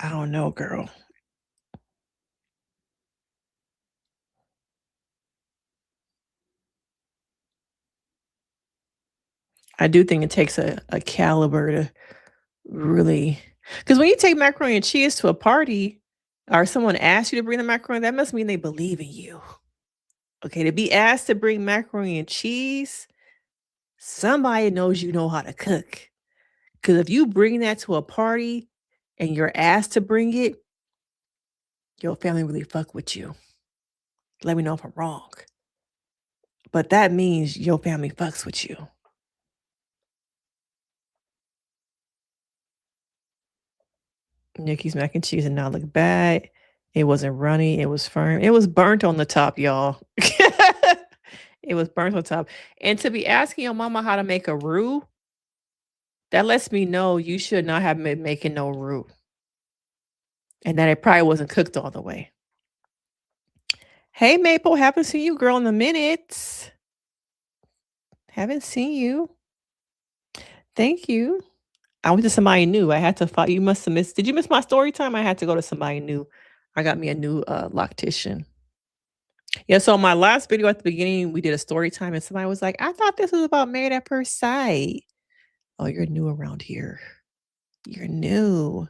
I don't know, girl. I do think it takes a caliber to really, because when you take macaroni and cheese to a party or someone asks you to bring the macaroni, that must mean they believe in you. Okay, to be asked to bring macaroni and cheese, somebody knows you know how to cook. Because if you bring that to a party and you're asked to bring it, your family really fuck with you. Let me know if I'm wrong. But that means your family fucks with you. Nikki's mac and cheese did not look bad. It wasn't runny. It was firm. It was burnt on the top, y'all. It was burnt on top. And to be asking your mama how to make a roux, that lets me know you should not have been making no roux. And that it probably wasn't cooked all the way. Hey, Maple, haven't seen you, girl, in a minute. Haven't seen you. Thank you. I went to somebody new. I had to find. You must have missed. Did you miss my story time? I had to go to somebody new. I got me a new loctician. Yeah, so my last video at the beginning, we did a story time, and somebody was like, I thought this was about Married at First Sight. Oh, you're new around here. You're new.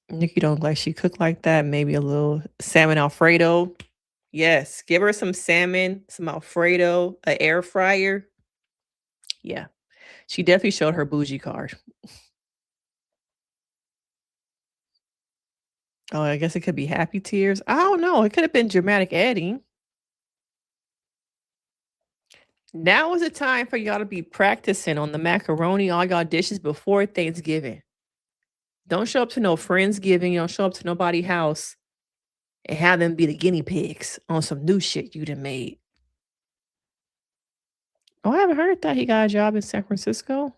Nikki don't like she cooked like that. Maybe a little salmon Alfredo. Yes, give her some salmon, some Alfredo, an air fryer. Yeah, she definitely showed her bougie card. Oh, I guess it could be happy tears. I don't know. It could have been dramatic adding. Now is the time for y'all to be practicing on the macaroni, all y'all dishes before Thanksgiving. Don't show up to no Friendsgiving. Don't show up to nobody's house and have them be the guinea pigs on some new shit you done made. Oh, I haven't heard that he got a job in San Francisco.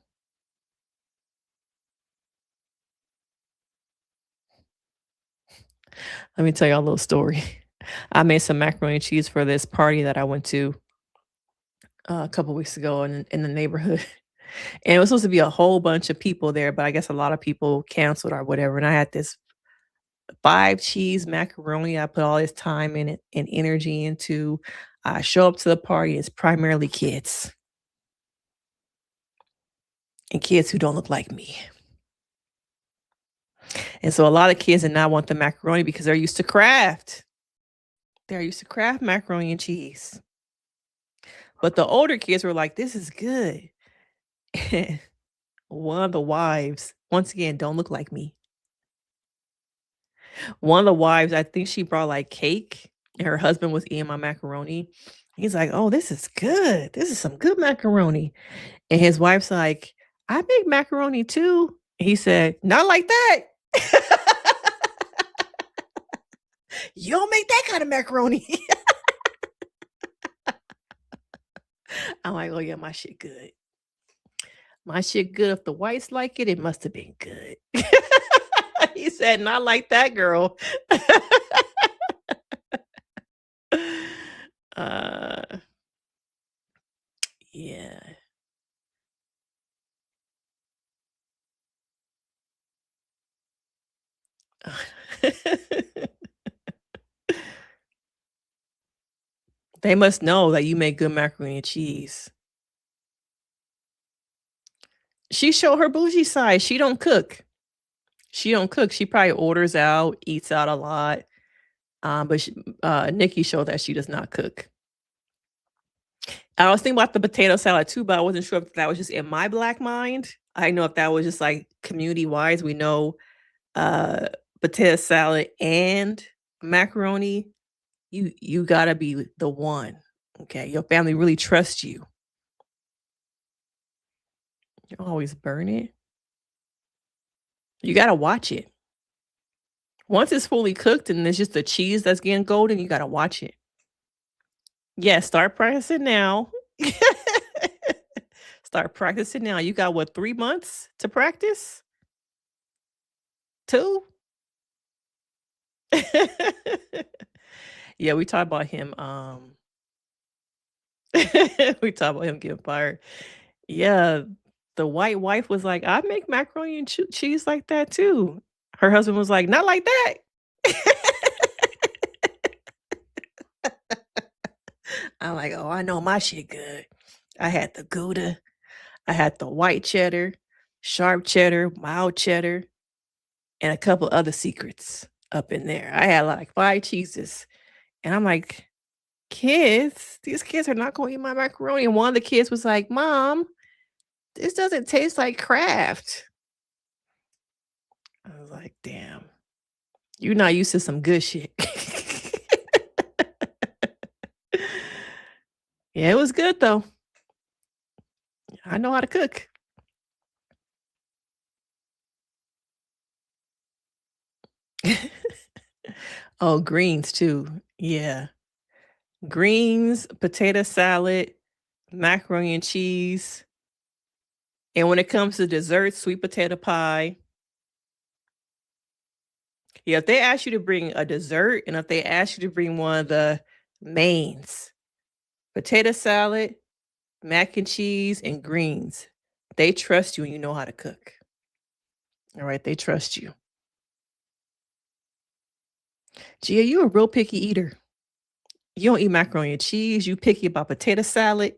Let me tell y'all a little story. I made some macaroni and cheese for this party that I went to a couple weeks ago in the neighborhood. And it was supposed to be a whole bunch of people there, but I guess a lot of people canceled or whatever. And I had this 5 cheese macaroni. I put all this time in it and energy into. I show up to the party. It's primarily kids and kids who don't look like me. And so a lot of kids did not want the macaroni because they're used to craft. They're used to craft macaroni and cheese. But the older kids were like, this is good. One of the wives, once again, don't look like me. One of the wives, I think she brought like cake and her husband was eating my macaroni. He's like, oh, this is good. This is some good macaroni. And his wife's like, I make macaroni too. He said, not like that. You don't make that kind of macaroni. I'm like, oh yeah, my shit good. My shit good. If the whites like it, it must have been good. He said, not like that, girl. Yeah. They must know that you make good macaroni and cheese. She showed her bougie side. She don't cook. She don't cook. She probably orders out, eats out a lot. But Nikki showed that she does not cook. I was thinking about the potato salad too, but I wasn't sure if that was just in my black mind. I didn't know if that was just like community wise. We know potato salad and macaroni. You gotta be the one. Okay. Your family really trusts you. You always burn it. You gotta watch it. Once it's fully cooked and it's just the cheese that's getting golden, you gotta watch it. Yeah, start practicing now. Start practicing now. You got what, 3 months to practice? 2? Yeah, we talked about him. We talked about him getting fired. Yeah, the white wife was like, I make macaroni and cheese like that too. Her husband was like, not like that. I'm like, oh, I know my shit good. I had the Gouda, I had the white cheddar, sharp cheddar, mild cheddar, and a couple other secrets up in there. I had like 5 cheeses. And I'm like, kids, these kids are not going to eat my macaroni. And one of the kids was like, Mom, this doesn't taste like Kraft. I was like, damn, you're not used to some good shit. Yeah, it was good though. I know how to cook. Oh, greens too. Yeah. Greens, potato salad, macaroni and cheese. And when it comes to desserts, sweet potato pie. Yeah, if they ask you to bring a dessert and if they ask you to bring one of the mains, potato salad, mac and cheese, and greens, they trust you and you know how to cook. All right, they trust you. Gia, you a real picky eater. You don't eat macaroni and cheese. You picky about potato salad.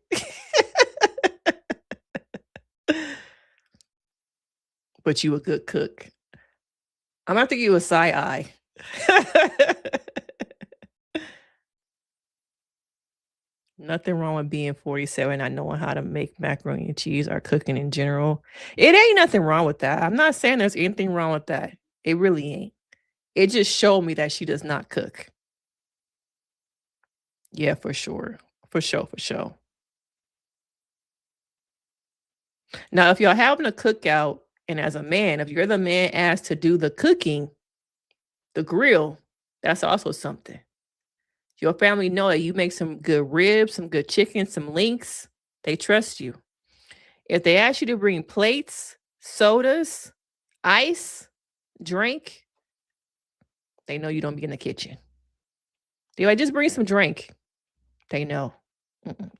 But you a good cook. I'm gonna have to give you a side eye. Nothing wrong with being 47, not knowing how to make macaroni and cheese or cooking in general. It ain't nothing wrong with that. I'm not saying there's anything wrong with that. It really ain't. It just showed me that she does not cook. Yeah, for sure. For sure, for sure. Now, if y'all having a cookout, and as a man, if you're the man asked to do the cooking, the grill, that's also something. Your family know that you make some good ribs, some good chicken, some links. They trust you. If they ask you to bring plates, sodas, ice, drink, they know you don't be in the kitchen. They like, just bring some drink. They know. Mm-mm.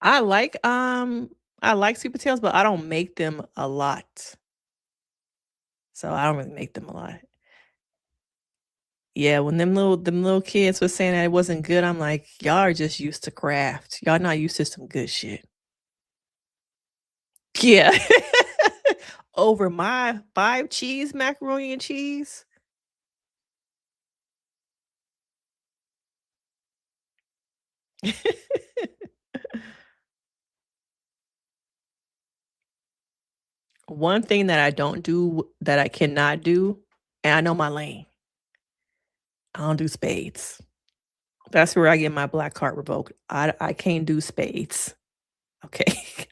I like sweet potatoes, but I don't make them a lot. So I don't really make them a lot. Yeah, when them little kids was saying that it wasn't good, I'm like, y'all are just used to craft. Y'all not used to some good shit. Yeah. Over my 5 cheese macaroni and cheese. One thing that I don't do, that I cannot do, and I know my lane, I don't do spades. That's where I get my black card revoked. I can't do spades. Okay.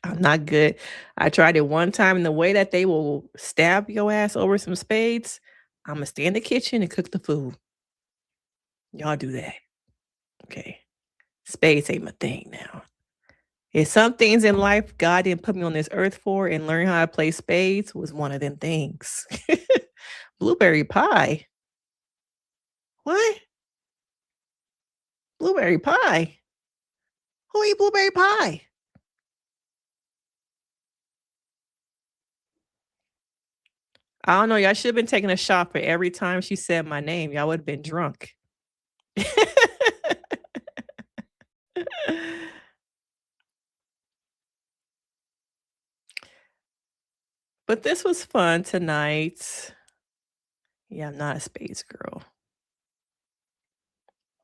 I'm not good. I tried it one time, and the way that they will stab your ass over some spades, I'ma stay in the kitchen and cook the food. Y'all do that. Okay. Spades ain't my thing now. It's some things in life God didn't put me on this earth for, and learn how to play spades was one of them things. Blueberry pie. What? Blueberry pie? Who eat blueberry pie? I don't know. Y'all should have been taking a shot for every time she said my name. Y'all would have been drunk. But this was fun tonight. Yeah, I'm not a spades girl.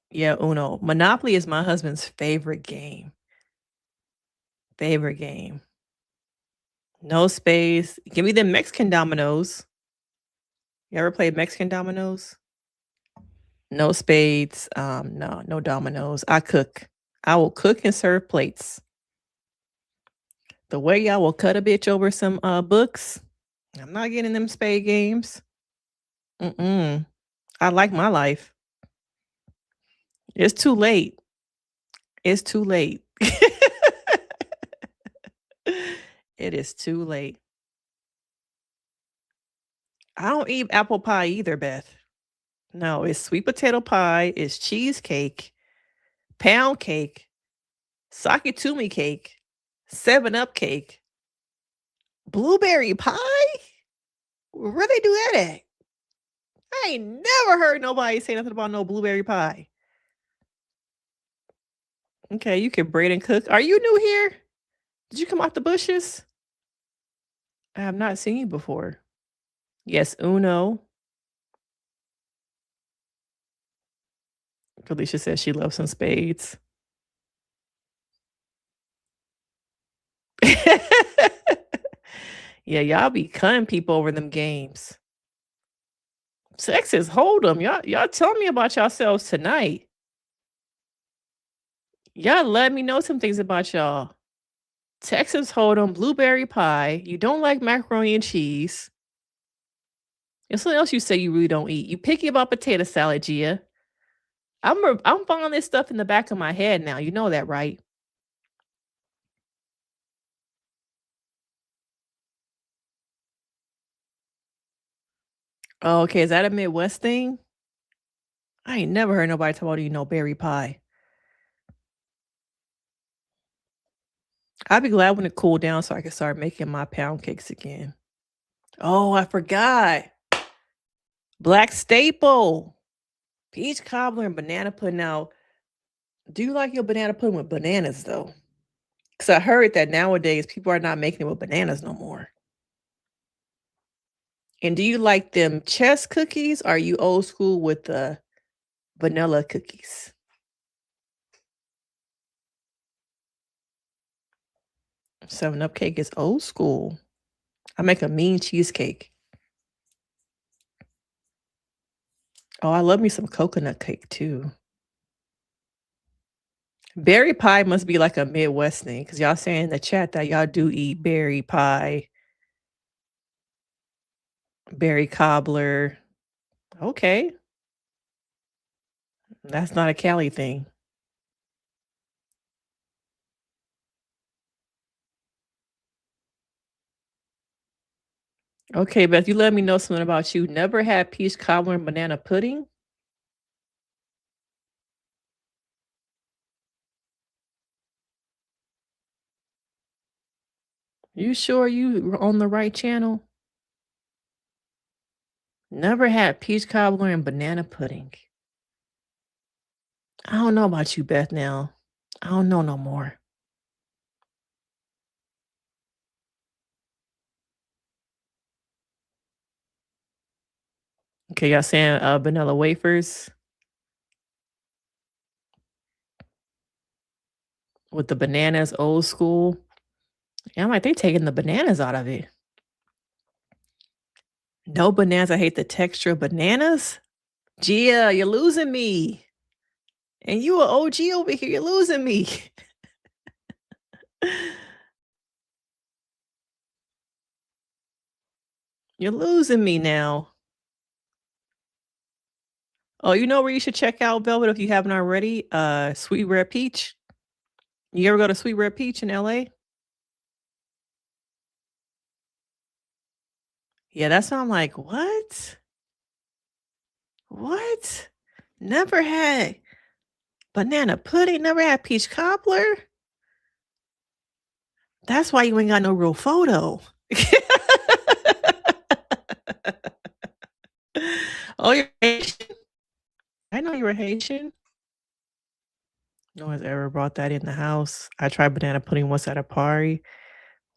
Yeah, Uno. Monopoly is my husband's favorite game. Favorite game. No spades. Give me the Mexican dominoes. You ever played Mexican dominoes? No spades. No dominoes. I cook. I will cook and serve plates. The way y'all will cut a bitch over some books, I'm not getting them spade games. Mm-mm. I like my life. It's too late. It's too late. It is too late. I don't eat apple pie either, Beth. No, it's sweet potato pie, it's cheesecake, pound cake, sakatumi cake, 7-Up cake, blueberry pie? Where they do that at? I ain't never heard nobody say nothing about no blueberry pie. Okay, you can braid and cook. Are you new here? Did you come out the bushes? I have not seen you before. Yes, Uno. Felicia says she loves some spades. Yeah, y'all be cutting people over them games. Texas Hold'em. Y'all tell me about yourselves tonight. Y'all let me know some things about y'all. Texas Hold'em, blueberry pie. You don't like macaroni and cheese. There's something else you say you really don't eat. You picky about potato salad, Gia. I'm following this stuff in the back of my head now. You know that, right? Oh, okay. Is that a Midwest thing? I ain't never heard nobody talk about eating no berry pie. I'd be glad when it cooled down so I can start making my pound cakes again. Oh, I forgot. Black staple. Peach cobbler and banana pudding. Now, do you like your banana pudding with bananas, though? Because I heard that nowadays people are not making it with bananas no more. And do you like them chess cookies? Or are you old school with the vanilla cookies? 7-Up cake is old school. I make a mean cheesecake. Oh, I love me some coconut cake too. Berry pie must be like a Midwest thing because y'all saying in the chat that y'all do eat berry pie, berry cobbler. Okay, that's not a Cali thing. Okay, Beth, you let me know something about you. Never had peach cobbler and banana pudding? You sure you were on the right channel? Never had peach cobbler and banana pudding. I don't know about you, Beth, now. I don't know no more. Okay, y'all saying vanilla wafers with the bananas, old school. Yeah, I'm like, they taking the bananas out of it. No bananas. I hate the texture of bananas. Gia, you're losing me. And you an OG over here. You're losing me. You're losing me now. Oh, you know where you should check out, Velvet, if you haven't already? Sweet Red Peach. You ever go to Sweet Red Peach in LA? Yeah, that's why I'm like, what? What? Never had banana pudding, never had peach cobbler. That's why you ain't got no real photo. Oh, you're Haitian? I know you were Haitian. No one's ever brought that in the house. I tried banana pudding once at a party.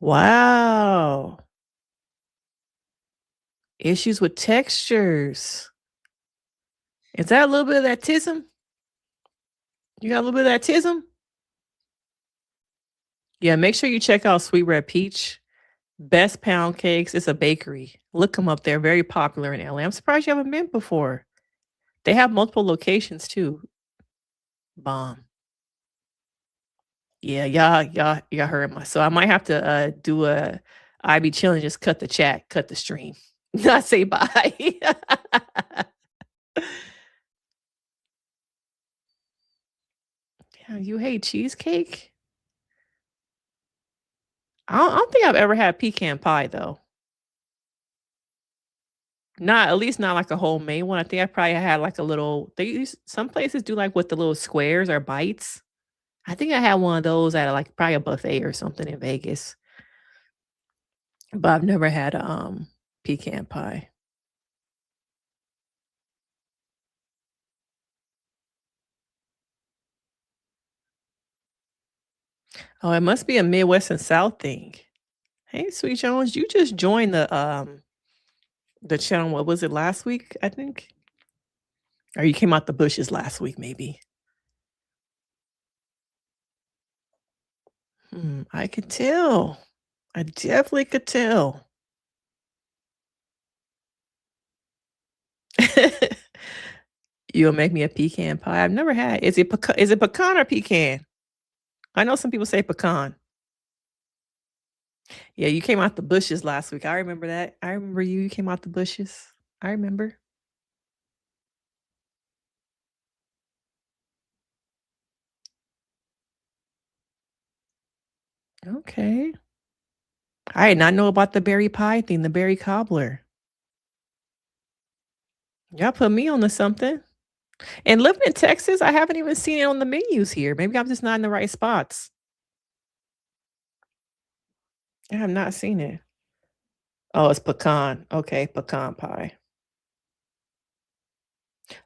Wow. Issues with textures. Is that a little bit of that tism? You got a little bit of that tism? Yeah, make sure you check out Sweet Red Peach. Best pound cakes. It's a bakery. Look them up. They're very popular in LA. I'm surprised you haven't been before. They have multiple locations too. Bomb. Yeah, y'all heard my. So I might have to do a IB challenge. Just cut the chat, cut the stream. Not say bye. Yeah, you hate cheesecake? I don't think I've ever had pecan pie though. Not at least not like a homemade one. I think I probably had like a little. Some places do like with the little squares or bites. I think I had one of those at like probably a buffet or something in Vegas. But I've never had pecan pie. Oh, it must be a Midwest and South thing. Hey, Sweet Jones, you just joined the channel. What was it last week? I think, or you came out the bushes last week, maybe. I could tell. I definitely could tell. You'll make me a pecan pie. I've never had. Is it pecan or pecan? I know some people say pecan. Yeah, you came out the bushes last week. I remember that. I remember you came out the bushes. I remember. Okay. I did not know about the berry pie thing, the berry cobbler. Y'all put me on to something. And living in Texas, I haven't even seen it on the menus here. Maybe I'm just not in the right spots. I have not seen it. Oh, it's pecan. Okay, pecan pie.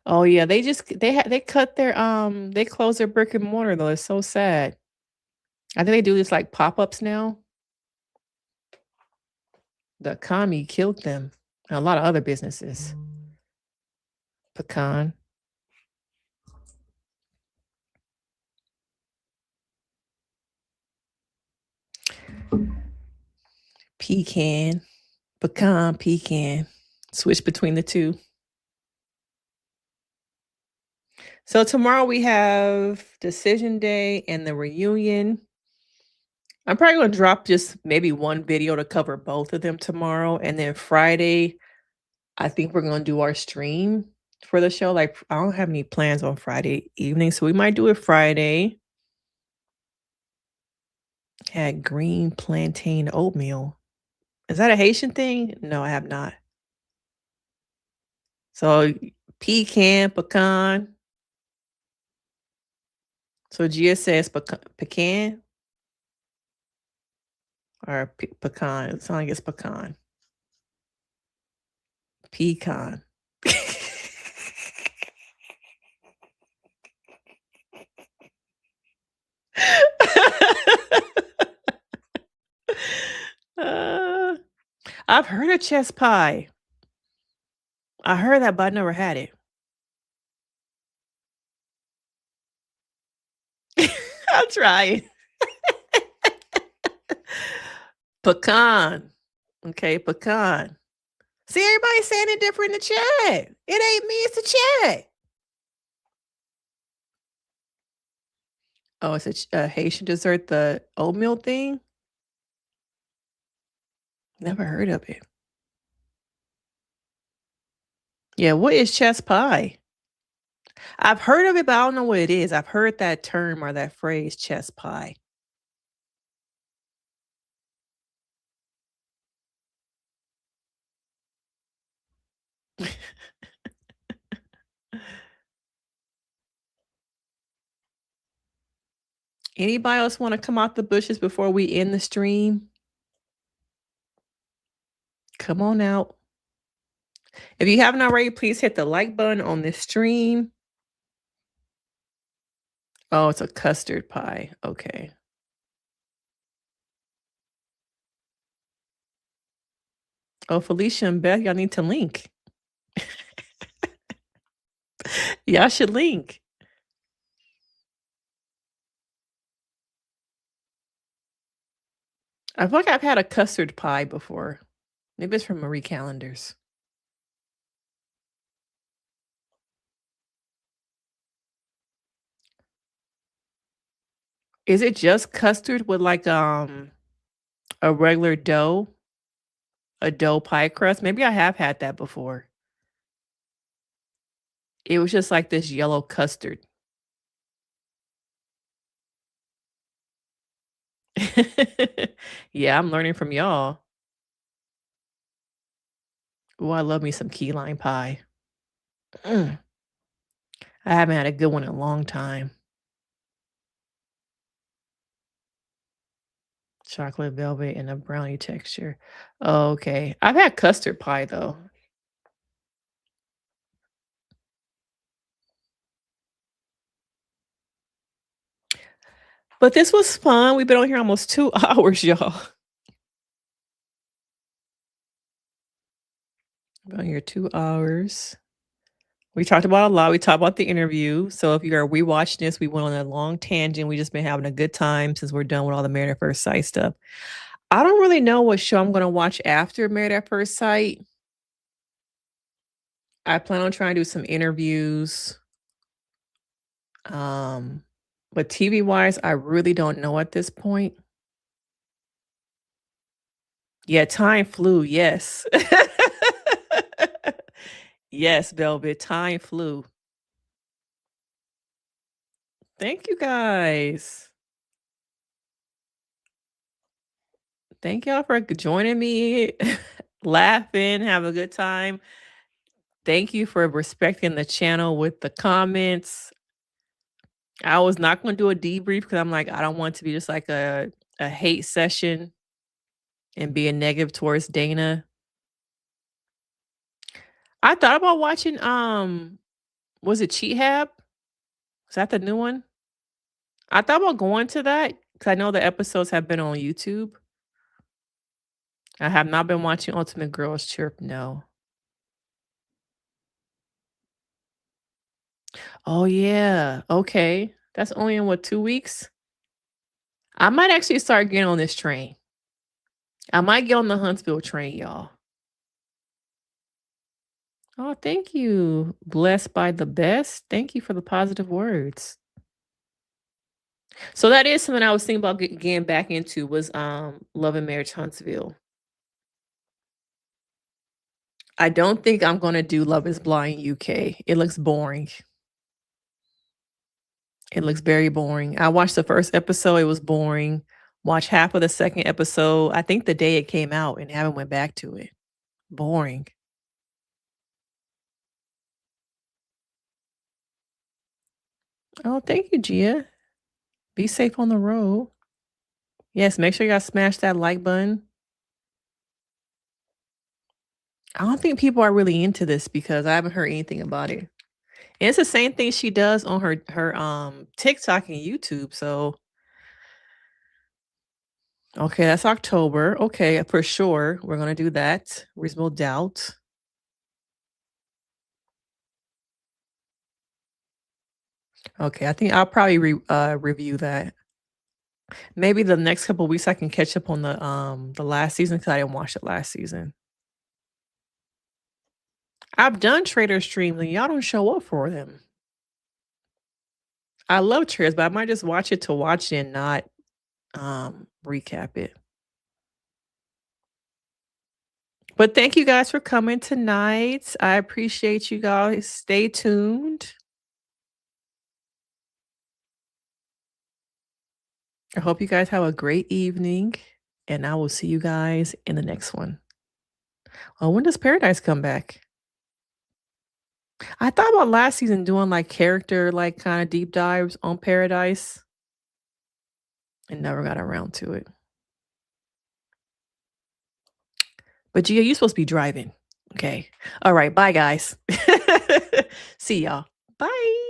Oh yeah, they cut their they closed their brick and mortar though. It's so sad. I think they do this like pop-ups now. The economy killed them. And a lot of other businesses. Pecan. Pecan. Pecan, pecan. Switch between the two. So tomorrow we have decision day and the reunion. I'm probably going to drop just maybe one video to cover both of them tomorrow. And then Friday, I think we're going to do our stream for the show. Like, I don't have any plans on Friday evening, so we might do it Friday. Had green plantain oatmeal. Is that a Haitian thing? No, I have not. So pecan. So Gia says pecan or pecan. It sounds like it's pecan. Pecan. Uh, I've heard of chess pie. I heard that, but I never had it. I'll try it. Pecan. Okay, pecan. See, everybody saying it different in the chat. It ain't me, it's the chat. Oh, it's a Haitian dessert, the oatmeal thing? Never heard of it. Yeah, what is chess pie? I've heard of it, but I don't know what it is. I've heard that term or that phrase, chess pie. Anybody else want to come out the bushes before we end the stream? Come on out. If you haven't already, please hit the like button on this stream. Oh, it's a custard pie. Okay. Oh, Felicia and Beth, y'all need to link. Y'all should link. I feel like I've had a custard pie before. Maybe it's from Marie Callender's. Is it just custard with like a regular dough? A dough pie crust? Maybe I have had that before. It was just like this yellow custard. Yeah, I'm learning from y'all. Oh, I love me some key lime pie. I haven't had a good one in a long time. Chocolate velvet and a brownie texture. Oh, okay. I've had custard pie though. But this was fun. We've been on here almost 2 hours, y'all. Been on here 2 hours. We talked about a lot. We talked about the interview. So if you are rewatching this, we went on a long tangent. We just been having a good time since we're done with all the Married at First Sight stuff. I don't really know what show I'm gonna watch after Married at First Sight. I plan on trying to do some interviews. But TV wise, I really don't know at this point. Yeah, time flew. Yes. Yes, Velvet. Time flew. Thank you guys. Thank y'all for joining me, laughing, have a good time. Thank you for respecting the channel with the comments. I was not going to do a debrief because I'm like, I don't want it to be just like a hate session and being negative towards Dana. I thought about watching, was it Cheat Hab? Is that the new one? I thought about going to that because I know the episodes have been on YouTube. I have not been watching Ultimate Girls Chirp, no. Oh, yeah. Okay. That's only in what, 2 weeks? I might actually start getting on this train. I might get on the Huntsville train, y'all. Oh, thank you. Blessed by the best. Thank you for the positive words. So that is something I was thinking about getting back into was Love and Marriage Huntsville. I don't think I'm gonna do Love is Blind UK. It looks boring. It looks very boring. I watched the first episode, it was boring. Watched half of the second episode, I think the day it came out, and haven't went back to it. Boring. Oh, thank you, Gia. Be safe on the road. Yes, make sure y'all smash that like button. I don't think people are really into this because I haven't heard anything about it. And it's the same thing she does on her TikTok and YouTube. So okay, that's October. Okay, for sure. We're gonna do that. Reasonable doubt. Okay, I think I'll probably review that. Maybe the next couple of weeks I can catch up on the last season because I didn't watch it last season. I've done trader streams and y'all don't show up for them. I love traders, but I might just watch it to watch it and not recap it. But thank you guys for coming tonight. I appreciate you guys. Stay tuned. I hope you guys have a great evening, and I will see you guys in the next one. Oh, when does Paradise come back? I thought about last season doing like character, like kind of deep dives on Paradise and never got around to it. But Gia, you're supposed to be driving. Okay. All right. Bye, guys. See y'all. Bye.